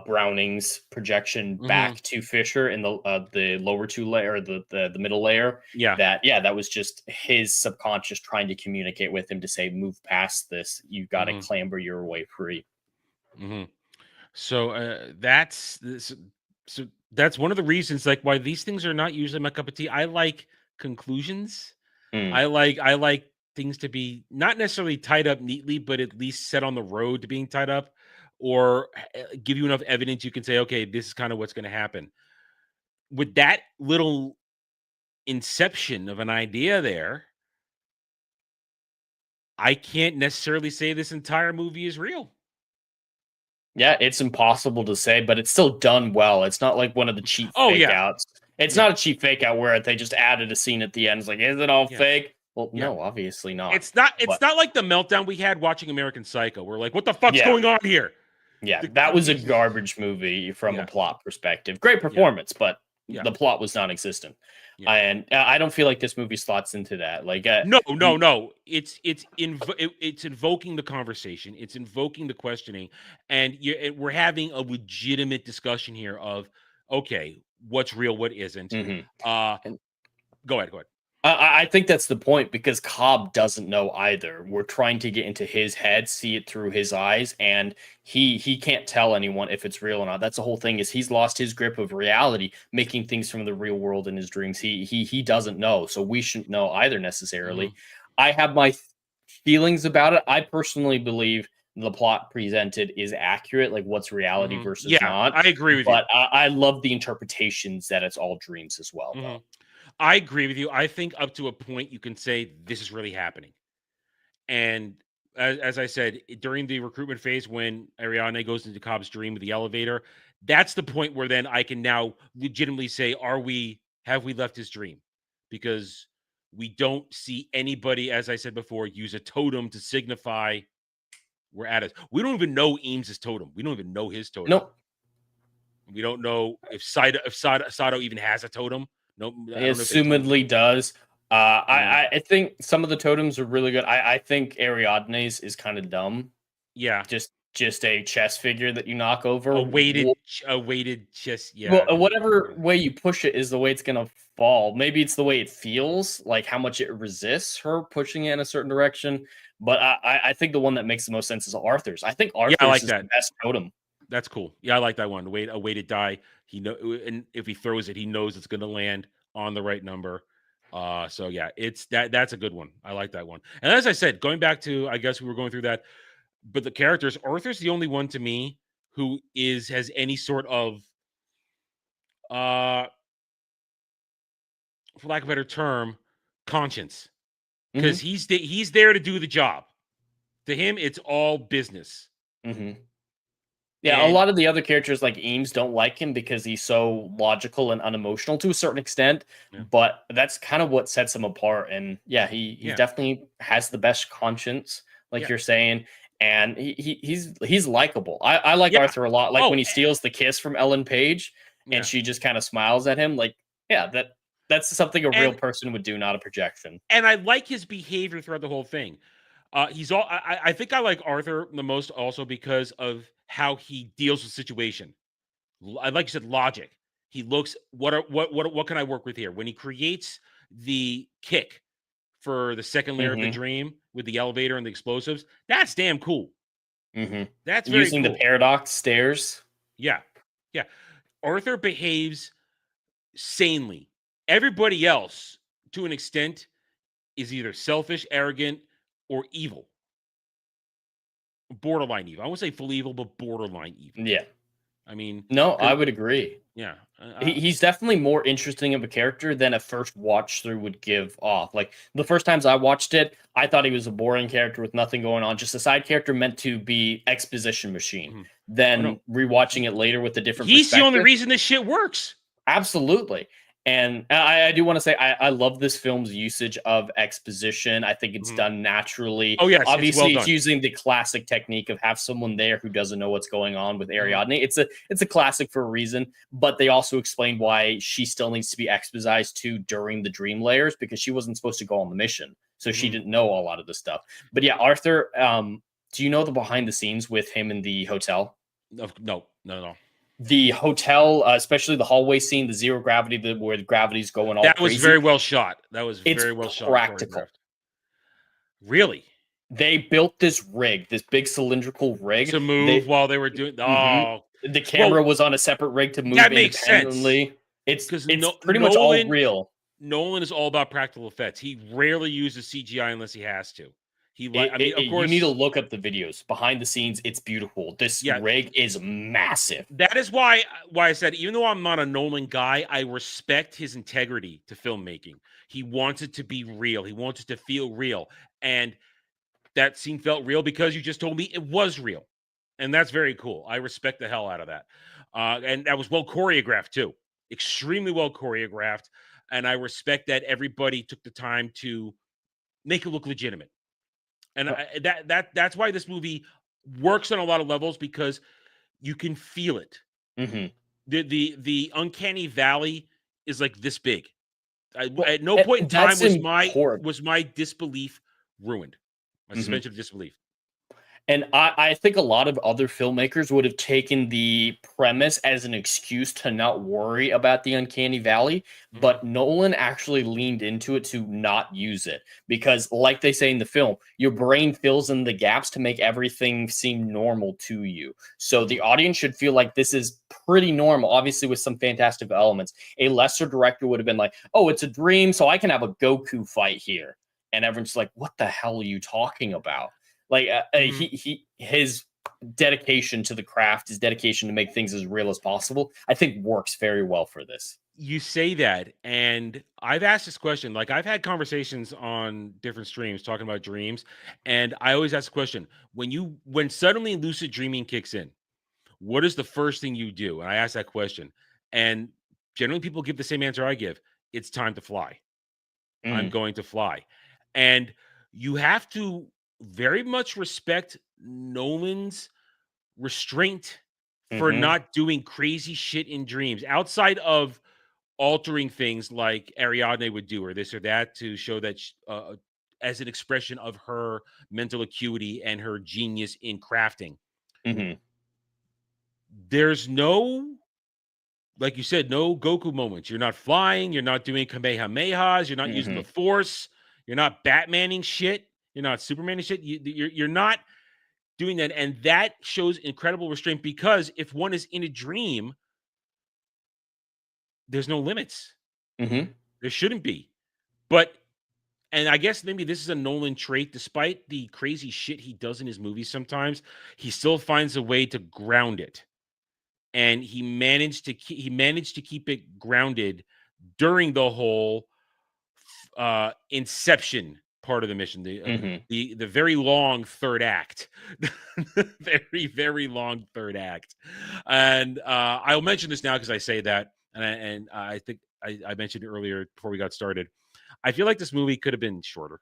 Browning's projection back to Fisher in the lower two layer, or the middle layer. That was just his subconscious trying to communicate with him to say, move past this. You've got to clamber your way free. So that's one of the reasons, like, why these things are not usually my cup of tea. I like conclusions. I like things to be not necessarily tied up neatly, but at least set on the road to being tied up, or give you enough evidence you can say, okay, this is kind of what's going to happen. With that little inception of an idea there, I can't necessarily say this entire movie is real. Yeah, it's impossible to say, but it's still done well. It's not like one of the cheap fake outs. It's not a cheap fake out where they just added a scene at the end. It's like, is it all fake? Well, no, obviously not. It's not like the meltdown we had watching American Psycho. We're like, what the fuck's going on here? Yeah, that was a garbage movie from a plot perspective. Great performance, but The plot was non-existent. Yeah. And I don't feel like this movie slots into that. Like, no. It's invoking the conversation. It's invoking the questioning, and we're having a legitimate discussion here of, okay, what's real, what isn't. Go ahead. I think that's the point, because Cobb doesn't know either. We're trying to get into his head, see it through his eyes, and he can't tell anyone if it's real or not. That's the whole thing, is he's lost his grip of reality, making things from the real world in his dreams. He doesn't know, so we shouldn't know either necessarily. I have my feelings about it. I personally believe the plot presented is accurate, like what's reality versus not. I agree with you. But I love the interpretations that it's all dreams as well, though. I agree with you. I think up to a point you can say this is really happening. And as I said, during the recruitment phase, when Ariadne goes into Cobb's dream with the elevator, that's the point where then I can now legitimately say, have we left his dream? Because we don't see anybody, as I said before, use a totem to signify we're at it. We don't even know Eames' totem. We don't even know his totem. Nope. We don't know if Sato even has a totem. Nope. It assumedly does. I think some of the totems are really good. I think Ariadne's is kind of dumb. Yeah. Just a chess figure that you knock over. A weighted chess. Yeah. Well, whatever way you push it is the way it's going to fall. Maybe it's the way it feels, like how much it resists her pushing it in a certain direction. But I think the one that makes the most sense is Arthur's. I think Arthur's is the best totem. That's cool. Yeah, I like that one. A weighted die. And if he throws it, he knows it's going to land on the right number. So yeah, that's a good one. I like that one. And as I said, going back to, I guess we were going through that, but the characters, Arthur's the only one to me who has any sort of, for lack of a better term, conscience, because he's there to do the job. To him, it's all business. Yeah, a lot of the other characters like Eames don't like him because he's so logical and unemotional to a certain extent, but that's kind of what sets him apart. And yeah, he definitely has the best conscience, like you're saying, and he's likable. I like Arthur a lot. Like when he steals the kiss from Ellen Page and she just kind of smiles at him, like, that's something a real person would do, not a projection. And I like his behavior throughout the whole thing. I think I like Arthur the most also because of how he deals with situation. Like you said, logic. He looks, what can I work with here? When he creates the kick for the second layer of the dream with the elevator and the explosives, that's damn cool. That's very using cool. The paradox stairs. Yeah. Arthur behaves sanely. Everybody else, to an extent, is either selfish, arrogant, or evil. Borderline evil. I won't say full evil, but borderline evil. Yeah. I mean... No, I would agree. Yeah. He's definitely more interesting of a character than a first watch through would give off. Like, the first times I watched it, I thought he was a boring character with nothing going on. Just a side character meant to be exposition machine. Then rewatching it later with a different He's the only reason this shit works. Absolutely. And I do want to say I love this film's usage of exposition. I think it's done naturally. Oh, yes. Obviously, it's using the classic technique of have someone there who doesn't know what's going on with Ariadne. It's a classic for a reason, but they also explain why she still needs to be exposized to during the dream layers because she wasn't supposed to go on the mission. So she didn't know a lot of this stuff. But yeah, Arthur, do you know the behind the scenes with him in the hotel? No. The hotel, especially the hallway scene, the zero gravity, where the gravity's going all that was crazy. very well shot. That was very well shot. Practical. Really? They built this rig, this big cylindrical rig to move while they were doing. Oh, the camera was on a separate rig to move that makes independently. Sense. It's pretty much all real. Nolan is all about practical effects. He rarely uses CGI unless he has to. Of course, you need to look up the videos behind the scenes. It's beautiful. This rig is massive. That is why I said, even though I'm not a Nolan guy, I respect his integrity to filmmaking. He wants it to be real. He wants it to feel real. And that scene felt real because you just told me it was real. And that's very cool. I respect the hell out of that. And that was well choreographed too. Extremely well choreographed. And I respect that everybody took the time to make it look legitimate. And that's why this movie works on a lot of levels because you can feel it. The uncanny valley is like this big. Well, at no point in time that's important. was my disbelief ruined. My suspension of disbelief. And I think a lot of other filmmakers would have taken the premise as an excuse to not worry about the uncanny valley, but Nolan actually leaned into it to not use it. Because, like they say in the film, your brain fills in the gaps to make everything seem normal to you. So the audience should feel like this is pretty normal, obviously with some fantastic elements. A lesser director would have been like, oh, it's a dream, so I can have a Goku fight here. And everyone's like, what the hell are you talking about? Like his dedication to the craft, his dedication to make things as real as possible, I think works very well for this. You say that, and I've asked this question. Like, I've had conversations on different streams talking about dreams, and I always ask the question: when suddenly lucid dreaming kicks in, what is the first thing you do? And I ask that question, and generally people give the same answer I give: it's time to fly. I'm going to fly, and you have to very much respect Nolan's restraint for not doing crazy shit in dreams outside of altering things like Ariadne would do or this or that to show that as an expression of her mental acuity and her genius in crafting. There's no, like you said, no Goku moments. You're not flying. You're not doing Kamehamehas. You're not using the Force. You're not Batmaning shit. You're not Supermaning shit. You're not doing that. And that shows incredible restraint because if one is in a dream, there's no limits. There shouldn't be. But, and I guess maybe this is a Nolan trait, despite the crazy shit he does in his movies sometimes, he still finds a way to ground it. And he managed to keep it grounded during the whole Inception part of the mission, the very long third act, very, very long third act. And I'll mention this now because I say that, and I think I mentioned it earlier before we got started. I feel like this movie could have been shorter,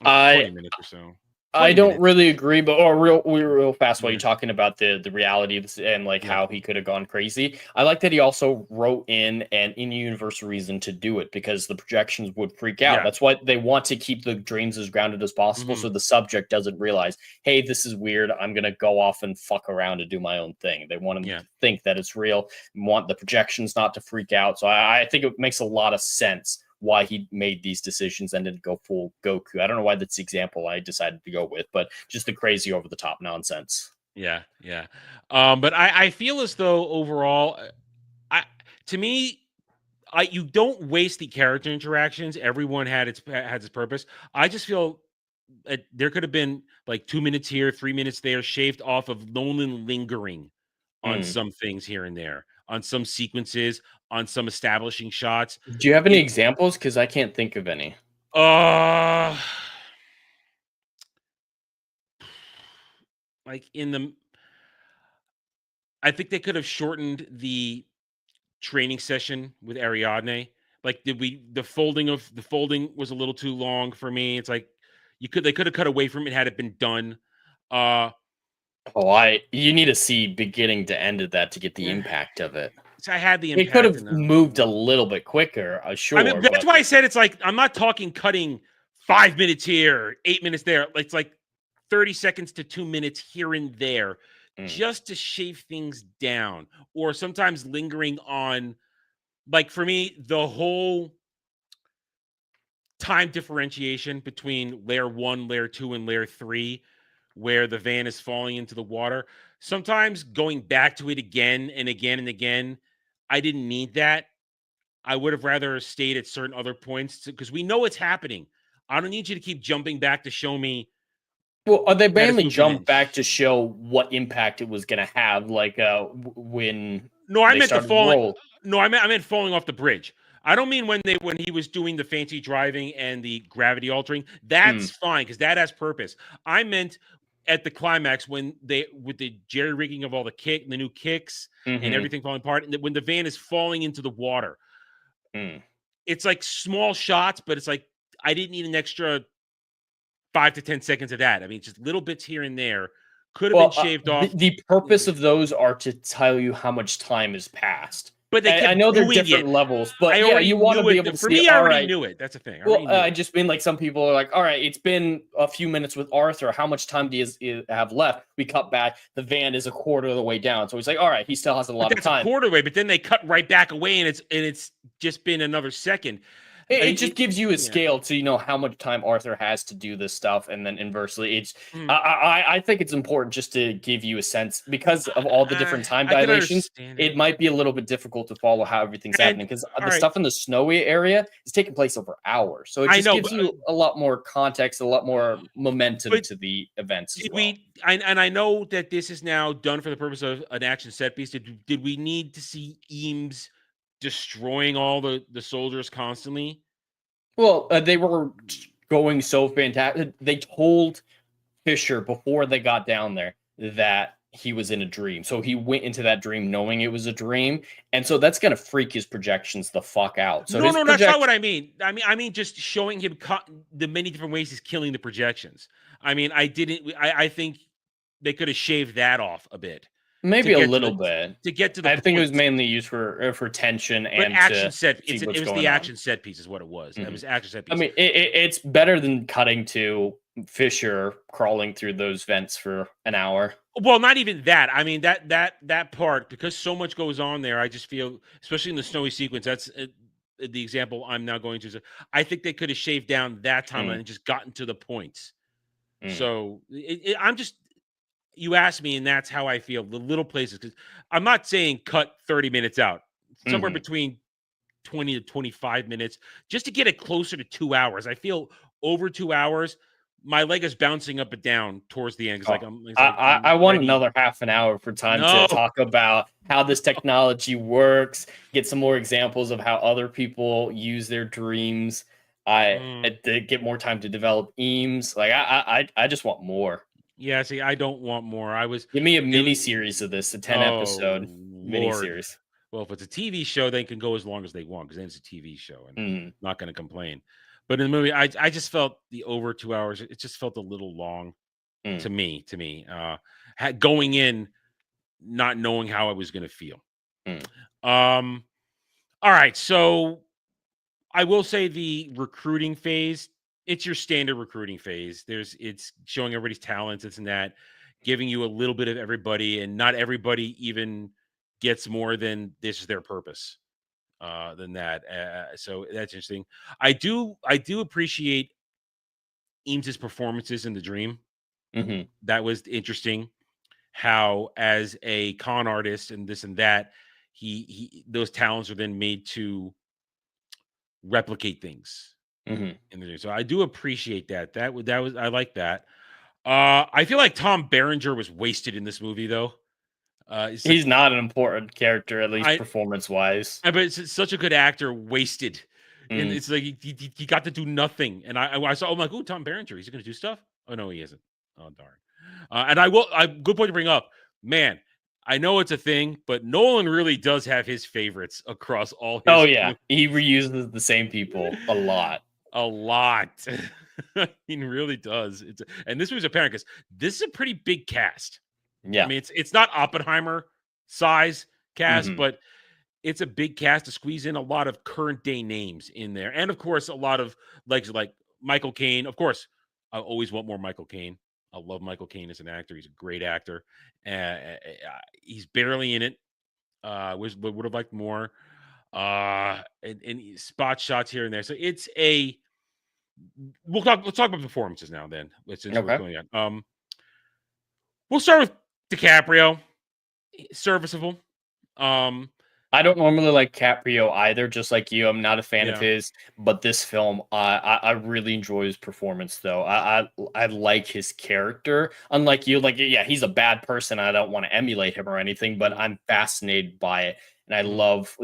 like 20 minutes or so. I don't really agree, but real fast while you're talking about the reality of this and like how he could have gone crazy. I like that he also wrote in an in-universe reason to do it because the projections would freak out. That's why they want to keep the dreams as grounded as possible so the subject doesn't realize, hey, this is weird. I'm going to go off and fuck around and do my own thing. They want him to think that it's real, want the projections not to freak out. So I think it makes a lot of sense why he made these decisions and didn't go full Goku. I don't know why that's the example I decided to go with, but just the crazy over the top nonsense. Yeah. But I feel as though overall, to me, you don't waste the character interactions. Everyone had its purpose. I just feel there could have been like 2 minutes here, 3 minutes there, shaved off of Nolan lingering on some things here and there, on some sequences, on some establishing shots. Do you have any examples? Because I can't think of any. Like I think they could have shortened the training session with Ariadne. Like, the folding was a little too long for me. It's like they could have cut away from it had it been done. You need to see beginning to end of that to get the impact of it. So I had the impact. It could have moved a little bit quicker, sure. I mean, that's why I said it's like, I'm not talking cutting 5 minutes here, 8 minutes there. It's like 30 seconds to 2 minutes here and there just to shave things down. Or sometimes lingering on, like for me, the whole time differentiation between layer 1, layer 2, and layer 3, where the van is falling into the water. Sometimes going back to it again and again and again, I didn't need that. I would have rather stayed at certain other points because we know it's happening. I don't need you to keep jumping back to show me. Well, they mainly jumped back to show what impact it was going to have, like when. No, I meant the falling. No, I meant falling off the bridge. I don't mean when he was doing the fancy driving and the gravity altering. That's fine because that has purpose. I meant at the climax with the jerry rigging of all the new kicks and everything falling apart, and when the van is falling into the water. It's like small shots, but it's like I didn't need an extra 5 to 10 seconds of that. I mean, just little bits here and there could have been shaved off. The purpose of those are to tell you how much time has passed. But they kept I know they're doing different it. levels, but I yeah, already you want to knew be it. able to For see. me, I All already right. knew it. That's the thing. Well, I just mean like some people are like, all right, it's been a few minutes with Arthur. How much time do you have left? We cut back. The van is a quarter of the way down, so he's like, all right, he still has a lot of time. A quarter way, but then they cut right back away, and it's just been another second. It just gives you a scale to how much time Arthur has to do this stuff, and then inversely, it's I think it's important just to give you a sense because of all the different time dilations. It might be a little bit difficult to follow how everything's happening because the stuff in the snowy area is taking place over hours, so it just gives you a lot more context, a lot more momentum to the events as well. I know that this is now done for the purpose of an action set piece. Did we need to see Eames destroying all the soldiers constantly? Well, they were going so fantastic. They told Fisher before they got down there that he was in a dream. So he went into that dream knowing it was a dream. And so that's going to freak his projections the fuck out. So no, that's not what I mean. I mean just showing him the many different ways he's killing the projections. I mean, I think they could have shaved that off a bit. Maybe a little bit to get to the. I think it was mainly used for tension and action set. It was the action on. Set piece is what it was. It was action set piece. I mean, it's better than cutting to Fisher crawling through those vents for an hour. Well, not even that. I mean that part, because so much goes on there. I just feel, especially in the snowy sequence, that's the example I'm now going to. I think they could have shaved down that timeline and just gotten to the points. So I'm just. You asked me, and that's how I feel. The little places, because I'm not saying cut 30 minutes out. Somewhere between 20 to 25 minutes, just to get it closer to 2 hours. I feel over 2 hours, my leg is bouncing up and down towards the end. I want another half an hour for time to talk about how this technology works, get some more examples of how other people use their dreams. I get more time to develop Eames. Like I just want more. Yeah, see, I don't want more. Give me a mini series of this, a 10 episode mini series. Well, if it's a TV show, they can go as long as they want because then it's a TV show, and I'm not going to complain. But in the movie, I just felt the over 2 hours. It just felt a little long to me. Going in, not knowing how I was going to feel. All right, so I will say the recruiting phase. It's your standard recruiting phase. It's showing everybody's talents, this and that, giving you a little bit of everybody, and not everybody even gets more than this is their purpose than that. So that's interesting. I do appreciate Eames's performances in the dream. That was interesting. How as a con artist and this and that, he those talents are then made to replicate things. In the dream. So I do appreciate that. That was I like that. I feel like Tom Berenger was wasted in this movie, though. He's not an important character, at least performance-wise. But it's such a good actor, wasted. And it's like he got to do nothing. And I saw, I'm like, oh, Tom Berenger, he's going to do stuff? Oh, no, he isn't. Oh, darn. And good point to bring up. Man, I know it's a thing, but Nolan really does have his favorites across all his. Oh, yeah. He reuses the same people a lot. A lot. He really does. And this was apparent because this is a pretty big cast. Yeah. I mean, it's not Oppenheimer size cast, but it's a big cast to squeeze in a lot of current day names in there. And of course, a lot of like Michael Caine. Of course, I always want more Michael Caine. I love Michael Caine as an actor. He's a great actor. He's barely in it. Would have liked more. And spot shots here and there. So it's let's talk about performances now. Then since we're going on. We'll start with DiCaprio. Serviceable. I don't normally like Caprio either, just like you. I'm not a fan of his, but this film, I really enjoy his performance, though. I like his character. Unlike you, he's a bad person. I don't want to emulate him or anything, but I'm fascinated by it. And I love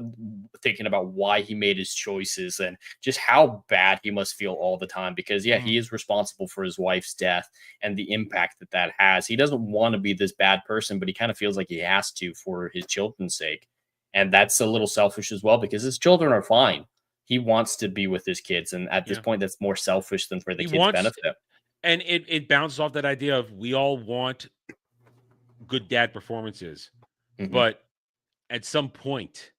thinking about why he made his choices and just how bad he must feel all the time. Because, he is responsible for his wife's death and the impact that has. He doesn't want to be this bad person, but he kind of feels like he has to for his children's sake. And that's a little selfish as well because his children are fine. He wants to be with his kids. And at this point, that's more selfish than for the kids' benefit. And it bounces off that idea of we all want good dad performances. But at some point,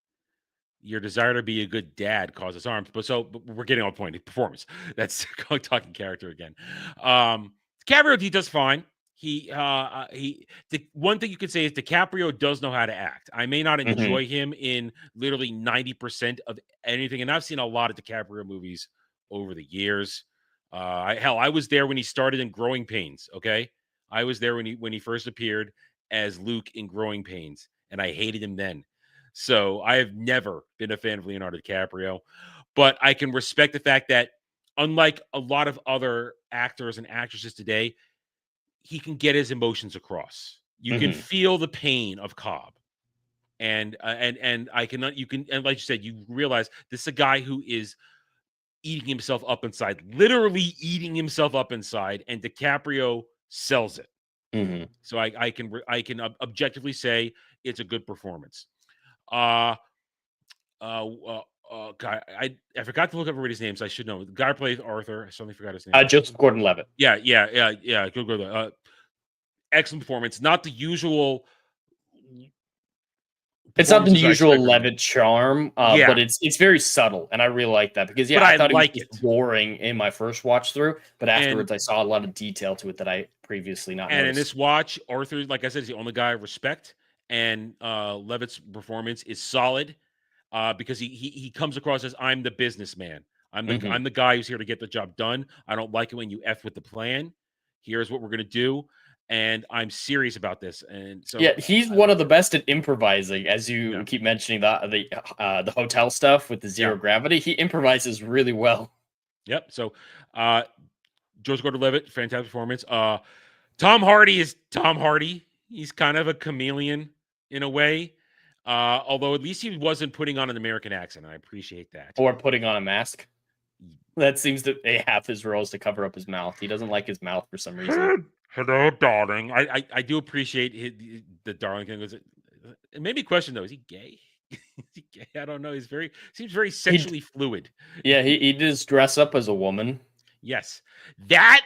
Your desire to be a good dad causes harm. But we're getting on point. Performance. That's talking character again. DiCaprio does fine. The one thing you could say is DiCaprio does know how to act. I may not enjoy him in literally 90% of anything, and I've seen a lot of DiCaprio movies over the years. I was there when he started in Growing Pains. Okay, I was there when he first appeared as Luke in Growing Pains, and I hated him then. So I have never been a fan of Leonardo DiCaprio, but I can respect the fact that unlike a lot of other actors and actresses today, he can get his emotions across. You can feel the pain of Cobb. And I cannot, you can, and like you said, you realize this is a guy who is eating himself up inside, literally eating himself up inside, and DiCaprio sells it. So I can objectively say it's a good performance. God, I forgot to look up everybody's names. I should know. The guy who plays Arthur. I suddenly forgot his name. Joseph Gordon-Levitt. Yeah. Good. Excellent performance. Not the usual. It's not the usual Levitt charm, but it's very subtle, and I really like that because I thought it was boring in my first watch through, but afterwards I saw a lot of detail to it that I previously not noticed. And in this watch, Arthur, like I said, is the only guy I respect, and Levitt's performance is solid because he comes across as I'm the businessman. I'm the guy who's here to get the job done. I don't like it when you F with the plan. Here's what we're gonna do. And I'm serious about this. And so he's one of the best at improvising, as you keep mentioning the hotel stuff with the zero gravity. He improvises really well. Yep. So Joseph Gordon-Levitt, fantastic performance. Tom Hardy is Tom Hardy. He's kind of a chameleon in a way. Although at least he wasn't putting on an American accent. I appreciate that. Or putting on a mask. That seems to be half his roles to cover up his mouth. He doesn't like his mouth for some reason. Hello, darling. I do appreciate the darling thing. It made me question though: is he gay? Is he gay? I don't know. Seems very sexually fluid. Yeah, he does dress up as a woman. Yes, that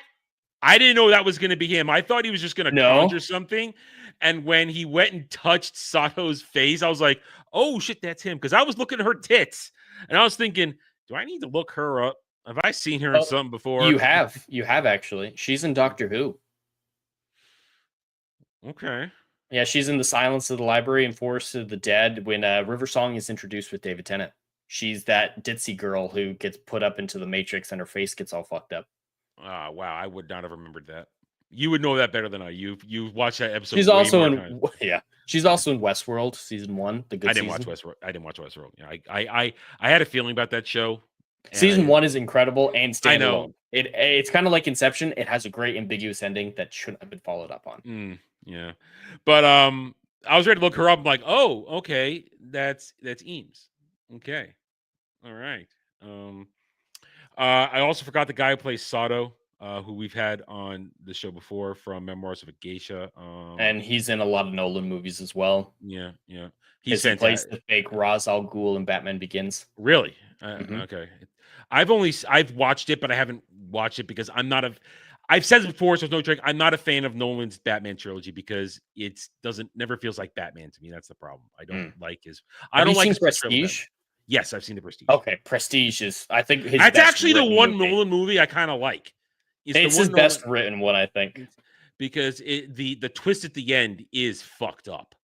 I didn't know that was going to be him. I thought he was just going to conjure something. And when he went and touched Sato's face, I was like, "Oh shit, that's him." Because I was looking at her tits, and I was thinking, "Do I need to look her up? Have I seen her in something before?" You have actually. She's in Doctor Who. Okay. Yeah, she's in The Silence of the Library and Forest of the Dead when River Song is introduced with David Tennant. She's that ditzy girl who gets put up into the Matrix and her face gets all fucked up. Wow, I would not have remembered that. You would know that better than I. You've watched that episode. She's also in She's also in Westworld season 1. The good. I didn't watch Westworld. Yeah, I had a feeling about that show. Season 1 is incredible and standalone. It's kind of like Inception. It has a great ambiguous ending that shouldn't have been followed up on. Yeah, but I was ready to look her up. I'm like, oh, okay, that's Eames. Okay, all right. I also forgot the guy who plays Sato, who we've had on the show before from Memoirs of a Geisha. And he's in a lot of Nolan movies as well. Yeah. He plays the fake Ra's al Ghul in Batman Begins. Really? Okay. I've watched it, but I haven't watched it because I've said it before, so it's no trick. I'm not a fan of Nolan's Batman trilogy because it never feels like Batman to me. That's the problem. I don't like his. I don't like his Prestige. Yes, I've seen the Prestige. Okay, Prestige is. I think that's actually the one Nolan movie I kind of like. It's his best written one, I think, because the twist at the end is fucked up.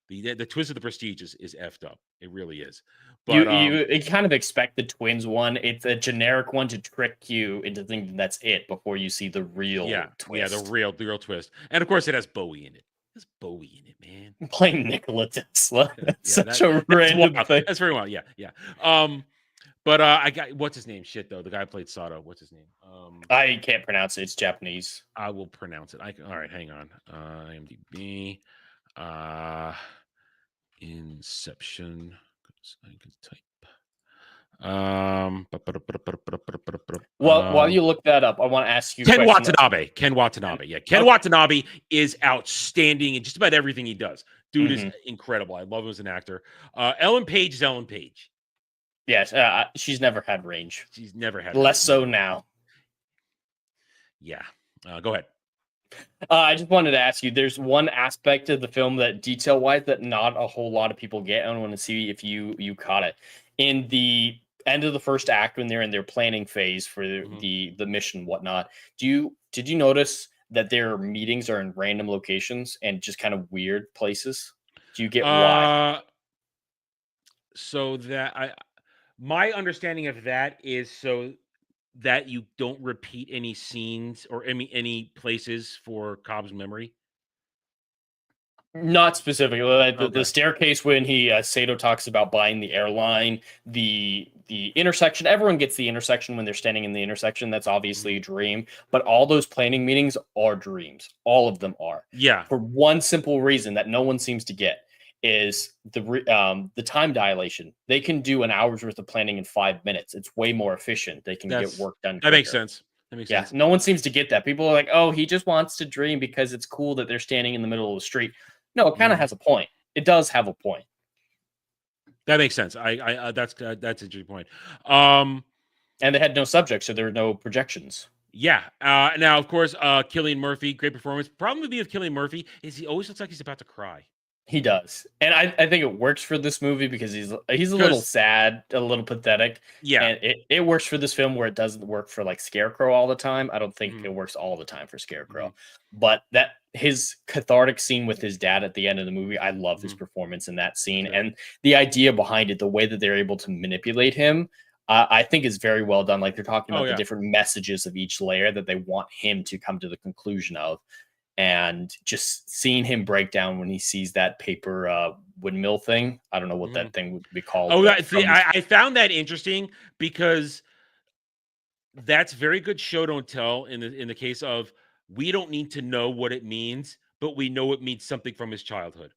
The twist of the Prestige is effed up. It really is. But you kind of expect the twins one. It's a generic one to trick you into thinking that's it before you see the real twist. Yeah, the real twist. And of course, it has Bowie in it. There's Bowie in it, man. Playing Nikola Tesla. That's such a random thing. That's very well. Yeah. But I got what's his name? Shit though, the guy who played Sato. What's his name? I can't pronounce it. It's Japanese. I will pronounce it. All right, hang on. IMDb. Inception. I can type. While you look that up, I want to ask you Ken Watanabe. Yeah, Ken Watanabe is outstanding in just about everything he does. Dude is incredible. I love him as an actor. Ellen Page is Ellen Page. Yes, she's never had range. She's never had less so now. Yeah. Go ahead. I just wanted to ask you, there's one aspect of the film that detail-wise that not a whole lot of people get. I want to see if you caught it. In the end of the first act, when they're in their planning phase for the mission and whatnot, did you notice that their meetings are in random locations and just kind of weird places? Do you get why? So that my understanding of that is so that you don't repeat any scenes or any places for Cobb's memory. Not specifically. Like the Okay. staircase when Sato talks about buying the airline, the intersection. Everyone gets the intersection when they're standing in the intersection. That's obviously a dream. But all those planning meetings are dreams. All of them are. Yeah. For one simple reason that no one seems to get is the time dilation. They can do an hour's worth of planning in 5 minutes. It's way more efficient. They can get work done quicker. That makes sense. That makes sense. No one seems to get that. People are like, oh, he just wants to dream because it's cool that they're standing in the middle of the street. No, it kind of has a point. It does have a point. That makes sense. That's an interesting point. And they had no subjects, so there were no projections. Yeah. Now, of course, Cillian Murphy, great performance. Problem with me with Cillian Murphy is he always looks like he's about to cry. He does, and I think it works for this movie because he's a little sad, a little pathetic. Yeah, and it works for this film where it doesn't work for like Scarecrow all the time. I don't think it works all the time for Scarecrow, but that his cathartic scene with his dad at the end of the movie, I love his performance in that scene, and the idea behind it, the way that they're able to manipulate him. I think is very well done. Like they're talking about the different messages of each layer that they want him to come to the conclusion of. And just seeing him break down when he sees that paper windmill thing. I don't know what that thing would be called. Oh, I found that interesting because that's very good show don't tell in the case of we don't need to know what it means, but we know it means something from his childhood.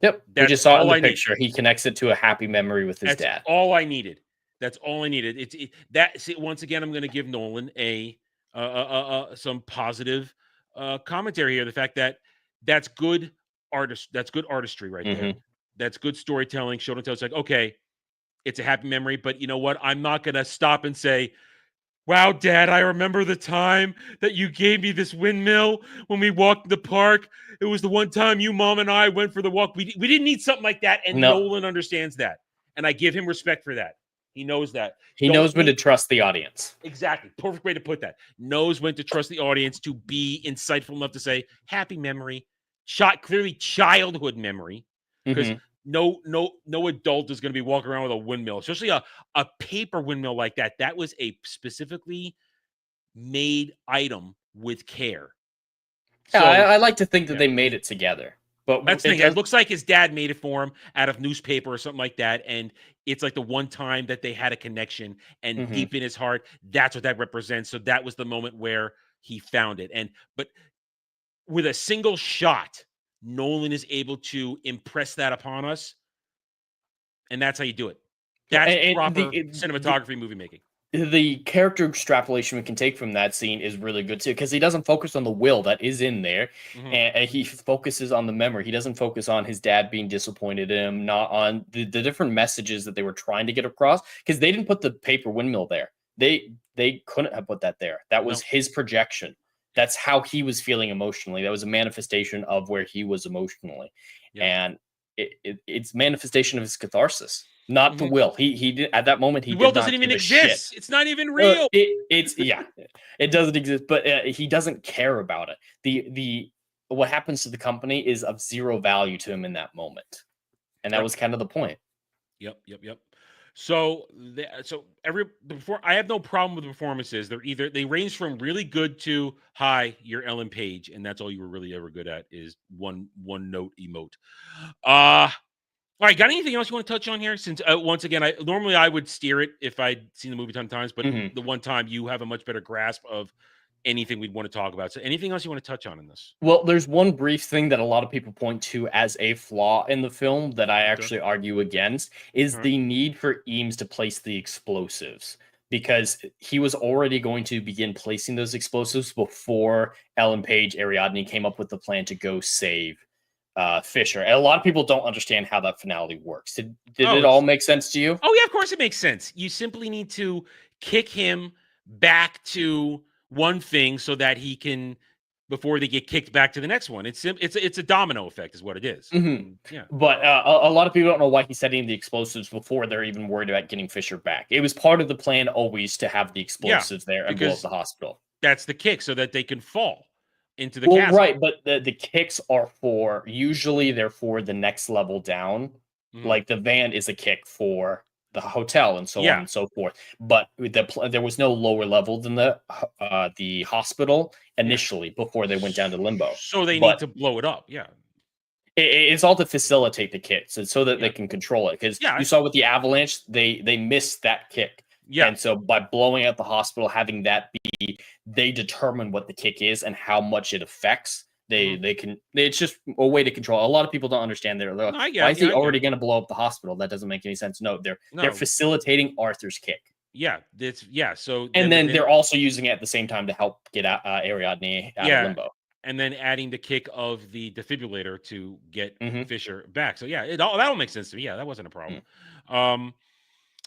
Yep. We just saw it in the picture. He connects it to a happy memory with his dad. All I needed. That's all I needed. Once again, I'm going to give Nolan some positive commentary here. The fact that that's good artistry right there. That's good storytelling. Show don't tell. It's like, okay, it's a happy memory, but you know what? I'm not going to stop and say, wow, Dad, I remember the time that you gave me this windmill when we walked the park. It was the one time you, Mom, and I went for the walk. We didn't need something like that, and Nolan understands that. And I give him respect for that. He knows that. He knows when to trust the audience. Exactly. Perfect way to put that. Knows when to trust the audience to be insightful enough to say, happy memory, clearly childhood memory, because no adult is going to be walking around with a windmill, especially a paper windmill like that. That was a specifically made item with care. Yeah, I like to think that they made it together. But that's the thing. It looks like his dad made it for him out of newspaper or something like that. And it's like the one time that they had a connection, and deep in his heart, that's what that represents. So that was the moment where he found it. But with a single shot, Nolan is able to impress that upon us. And that's how you do it. That's proper cinematography, movie making. The character extrapolation we can take from that scene is really good too, because he doesn't focus on the will that is in there, and he focuses on the memory. He doesn't focus on his dad being disappointed in him, not on the different messages that they were trying to get across, because they didn't put the paper windmill there. They couldn't have put that there. That was his projection. That's how he was feeling emotionally. That was a manifestation of where he was emotionally, and it's manifestation of his catharsis. Not the will. He did at that moment. The will doesn't even exist. It's not even real. It doesn't exist. But he doesn't care about it. The what happens to the company is of zero value to him in that moment, and that was kind of the point. Yep. So I have no problem with the performances. They range from really good to hi, you're Ellen Page, and that's all you were really ever good at is one note emote. All right, got anything else you want to touch on here? Since once again, I would steer it if I'd seen the movie 10 times, but the one time you have a much better grasp of anything we'd want to talk about. So anything else you want to touch on in this? Well, there's one brief thing that a lot of people point to as a flaw in the film that I actually argue against is the need for Eames to place the explosives, because he was already going to begin placing those explosives before Ellen Page Ariadne came up with the plan to go save Fisher. And a lot of people don't understand how that finality works. Did it all make sense to you? Oh yeah, of course it makes sense. You simply need to kick him back to one thing so that he can before they get kicked back to the next one. It's a domino effect, is what it is. Yeah. But a lot of people don't know why he's setting the explosives before they're even worried about getting Fisher back. It was part of the plan always to have the explosives there and blow up because the hospital. That's the kick, so that they can fall into the Well, chasm. right, but the kicks are usually they're for the next level down. Like the van is a kick for the hotel and so on and so forth. But there was no lower level than the hospital initially before they went down to limbo. So they need to blow it up. Yeah. It's all to facilitate the kicks and so that they can control it. Because you saw with the avalanche, they missed that kick. Yeah. And so by blowing up the hospital, having that be, they determine what the kick is and how much it affects. They can. It's just a way to control. A lot of people don't understand. They're like, why is he already going to blow up the hospital? That doesn't make any sense. No, they're facilitating Arthur's kick. Yeah, So and then they're also using it at the same time to help get Ariadne out of limbo. And then adding the kick of the defibrillator to get Fisher back. So yeah, that all makes sense to me. Yeah, that wasn't a problem.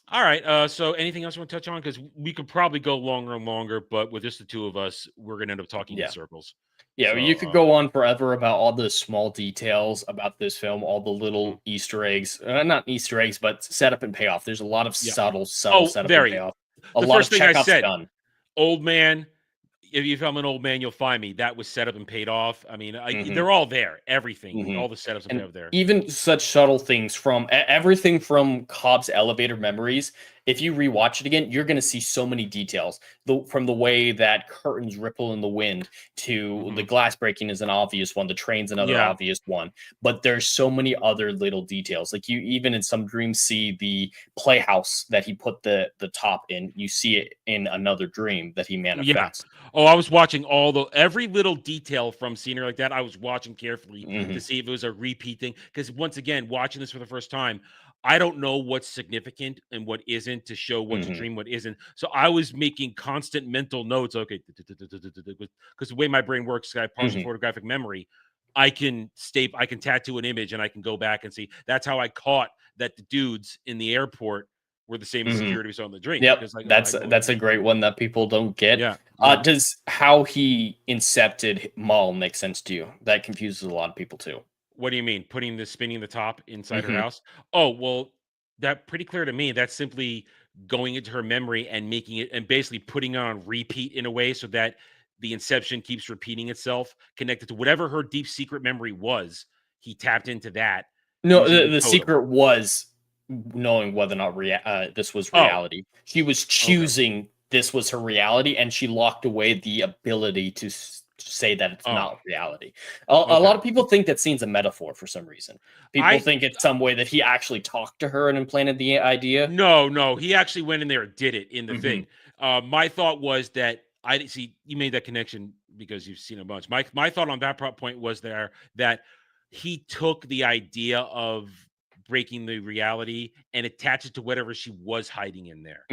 All right. So anything else you want to touch on? Because we could probably go longer and longer, but with just the two of us, we're gonna end up talking in circles. Yeah, so, you could go on forever about all the small details about this film, all the little Easter eggs, not Easter eggs, but setup and payoff. There's a lot of subtle setup and payoff. The first thing I said, old man. If I'm an old man, you'll find me. That was set up and paid off. I mean, they're all there. Everything, all the setups and payoff there. Even such subtle things from everything from Cobb's elevator memories. If you rewatch it again, you're going to see so many details. From the way that curtains ripple in the wind to the glass breaking is an obvious one. The train's another obvious one. But there's so many other little details. Like you even in some dreams see the playhouse that he put the top in. You see it in another dream that he manifests. Yeah. Oh, I was watching every little detail from scenery like that. I was watching carefully to see if it was a repeat thing. Because once again, watching this for the first time, I don't know what's significant and what isn't to show what's a dream, what isn't. So I was making constant mental notes. Okay, because the way my brain works, I have partial photographic memory. I can tattoo an image and I can go back and see. That's how I caught that the dudes in the airport were the same security we saw in the dream. Yep, that's a great one that people don't get. Yeah. Does how he incepted Maul make sense to you? That confuses a lot of people too. What do you mean? Spinning the top inside her house? Oh, well, that pretty clear to me. That's simply going into her memory and making it and basically putting it on repeat in a way so that the inception keeps repeating itself, connected to whatever her deep secret memory was. He tapped into that. No, the secret was knowing whether or not this was reality. She was choosing this was her reality, and she locked away the ability to say that it's not reality. A lot of people think that scene's a metaphor for some reason. People think it's some way that he actually talked to her and implanted the idea. No, he actually went in there and did it in the thing. My thought was that I see you made that connection because you've seen a bunch. My thought on that point was that he took the idea of breaking the reality and attached it to whatever she was hiding in there.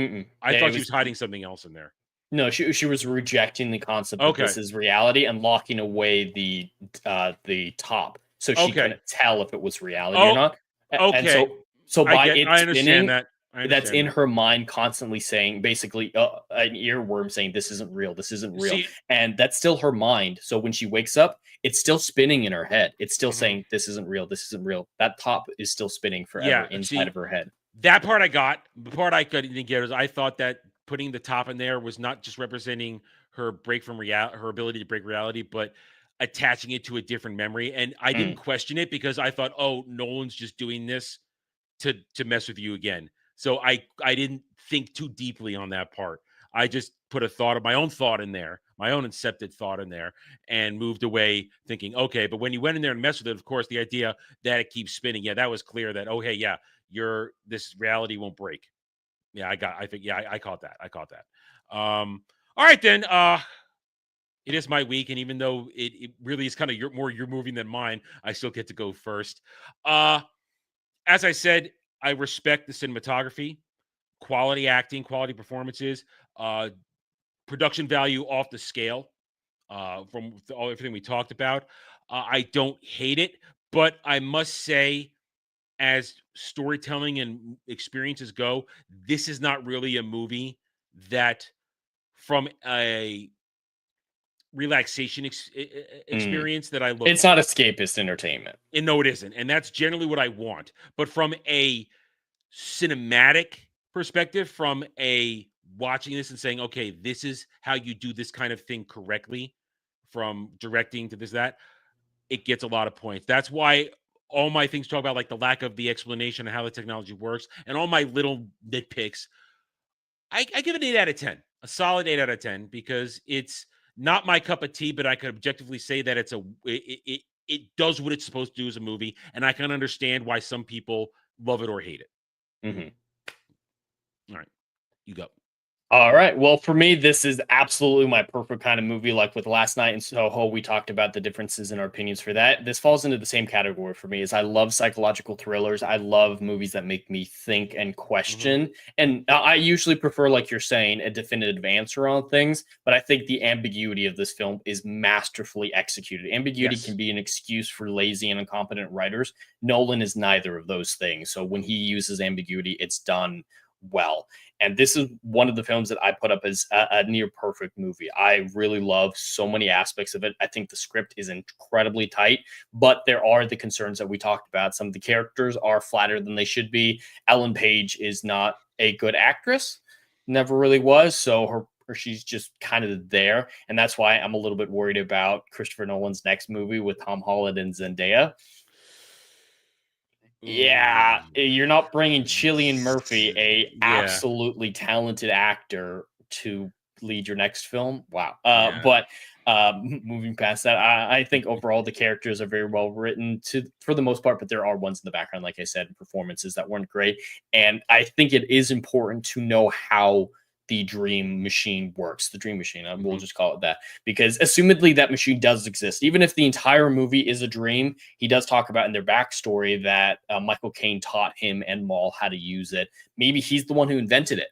I thought she was hiding something else in there. No, she was rejecting the concept that this is reality and locking away the top, so she couldn't tell if it was reality or not. Okay, and so by it spinning, that's in her mind constantly saying, basically, an earworm saying, "This isn't real. This isn't real," and that's still her mind. So when she wakes up, it's still spinning in her head. It's still saying, "This isn't real. This isn't real." That top is still spinning forever inside of her head. That part I got. The part I couldn't get is I thought that putting the top in there was not just representing her break from her ability to break reality, but attaching it to a different memory. And I didn't question it because I thought, oh, Nolan's just doing this to mess with you again. So I didn't think too deeply on that part. I just put my own thought in there, my own incepted thought in there, and moved away thinking, okay. But when you went in there and messed with it, of course, the idea that it keeps spinning, that was clear that, oh, hey, yeah, this reality won't break. Yeah, I caught that. All right, then. It is my week, and even though it really is kind of more your movie than mine, I still get to go first. As I said, I respect the cinematography, quality acting, quality performances, production value off the scale from everything we talked about. I don't hate it, but I must say, as storytelling and experiences go, this is not really a movie that from a relaxation experience that I look It's not escapist entertainment. And no, it isn't. And that's generally what I want. But from a cinematic perspective, from a watching this and saying, okay, this is how you do this kind of thing correctly, from directing to this, that, it gets a lot of points. That's why all my things talk about like the lack of the explanation of how the technology works and all my little nitpicks. I give it an 8 out of 10, a solid 8 out of 10, because it's not my cup of tea, but I could objectively say that it does what it's supposed to do as a movie, and I can understand why some people love it or hate it. All right, you go. All right. Well, for me, this is absolutely my perfect kind of movie. Like with Last Night in Soho, we talked about the differences in our opinions for that. This falls into the same category for me. Is I love psychological thrillers. I love movies that make me think and question. And I usually prefer, like you're saying, a definitive answer on things. But I think the ambiguity of this film is masterfully executed. Ambiguity can be an excuse for lazy and incompetent writers. Nolan is neither of those things. So when he uses ambiguity, it's done well. And this is one of the films that I put up as a near perfect movie. I really love so many aspects of it. I think the script is incredibly tight, but there are the concerns that we talked about. Some of the characters are flatter than they should be. Ellen Page is not a good actress, never really was. So she's just kind of there. And that's why I'm a little bit worried about Christopher Nolan's next movie with Tom Holland and Zendaya. Yeah, you're not bringing Cillian Murphy, a absolutely talented actor, to lead your next film. Wow. But moving past that, I think overall the characters are very well written for the most part, but there are ones in the background, like I said, performances that weren't great. And I think it is important to know how the dream machine works. The dream machine, we'll just call it that, because assumedly that machine does exist. Even if the entire movie is a dream, he does talk about in their backstory that Michael Caine taught him and Maul how to use it. Maybe he's the one who invented it.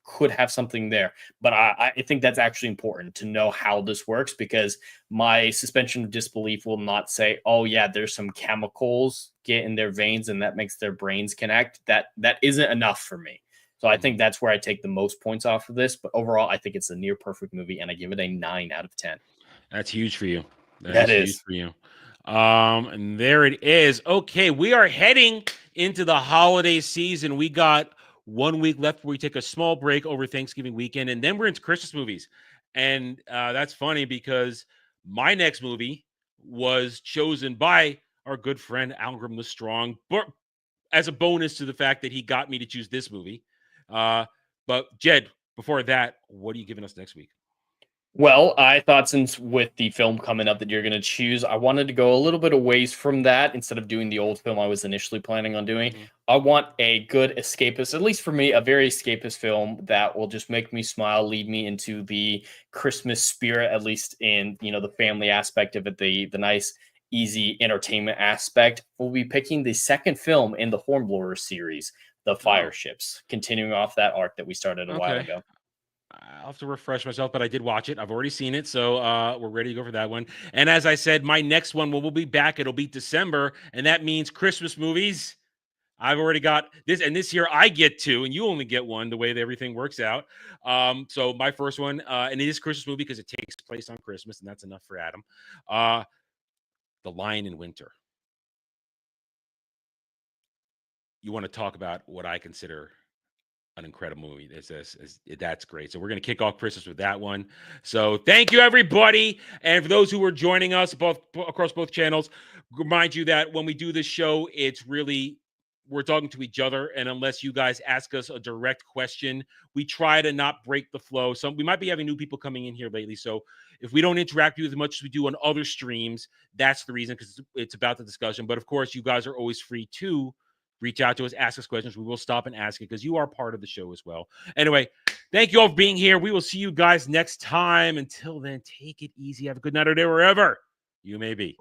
Could have something there. But I think that's actually important to know how this works, because my suspension of disbelief will not say, oh yeah, there's some chemicals get in their veins and that makes their brains connect. That isn't enough for me. So I think that's where I take the most points off of this. But overall, I think it's a near perfect movie, and I give it a 9 out of 10. That's huge for you. That is huge for you. And there it is. Okay, we are heading into the holiday season. We got 1 week left where we take a small break over Thanksgiving weekend, and then we're into Christmas movies. And that's funny because my next movie was chosen by our good friend Algram the Strong, but as a bonus to the fact that he got me to choose this movie. But Jed, before that, what are you giving us next week? Well, I thought since with the film coming up that you're going to choose, I wanted to go a little bit away from that instead of doing the old film I was initially planning on doing. I want a good escapist, at least for me, a very escapist film that will just make me smile, lead me into the Christmas spirit, at least in, the family aspect of it, the nice, easy entertainment aspect. We'll be picking the second film in the Hornblower series, The Fire Ships, continuing off that arc that we started a while ago. I'll have to refresh myself, but I did watch it. I've already seen it, so we're ready to go for that one. And as I said, my next one, we'll be back. It'll be December, and that means Christmas movies. I've already got this, and this year I get 2, and you only get 1, the way that everything works out. So my first one, and it is a Christmas movie because it takes place on Christmas, and that's enough for Adam. The Lion in Winter. You want to talk about what I consider an incredible movie. That's great. So we're going to kick off Christmas with that one. So thank you, everybody. And for those who are joining us across both channels, remind you that when we do this show, it's really, we're talking to each other. And unless you guys ask us a direct question, we try to not break the flow. So we might be having new people coming in here lately. So if we don't interact with you as much as we do on other streams, that's the reason, because it's about the discussion. But of course, you guys are always free to reach out to us, ask us questions. We will stop and ask it because you are part of the show as well. Anyway, thank you all for being here. We will see you guys next time. Until then, take it easy. Have a good night or day wherever you may be.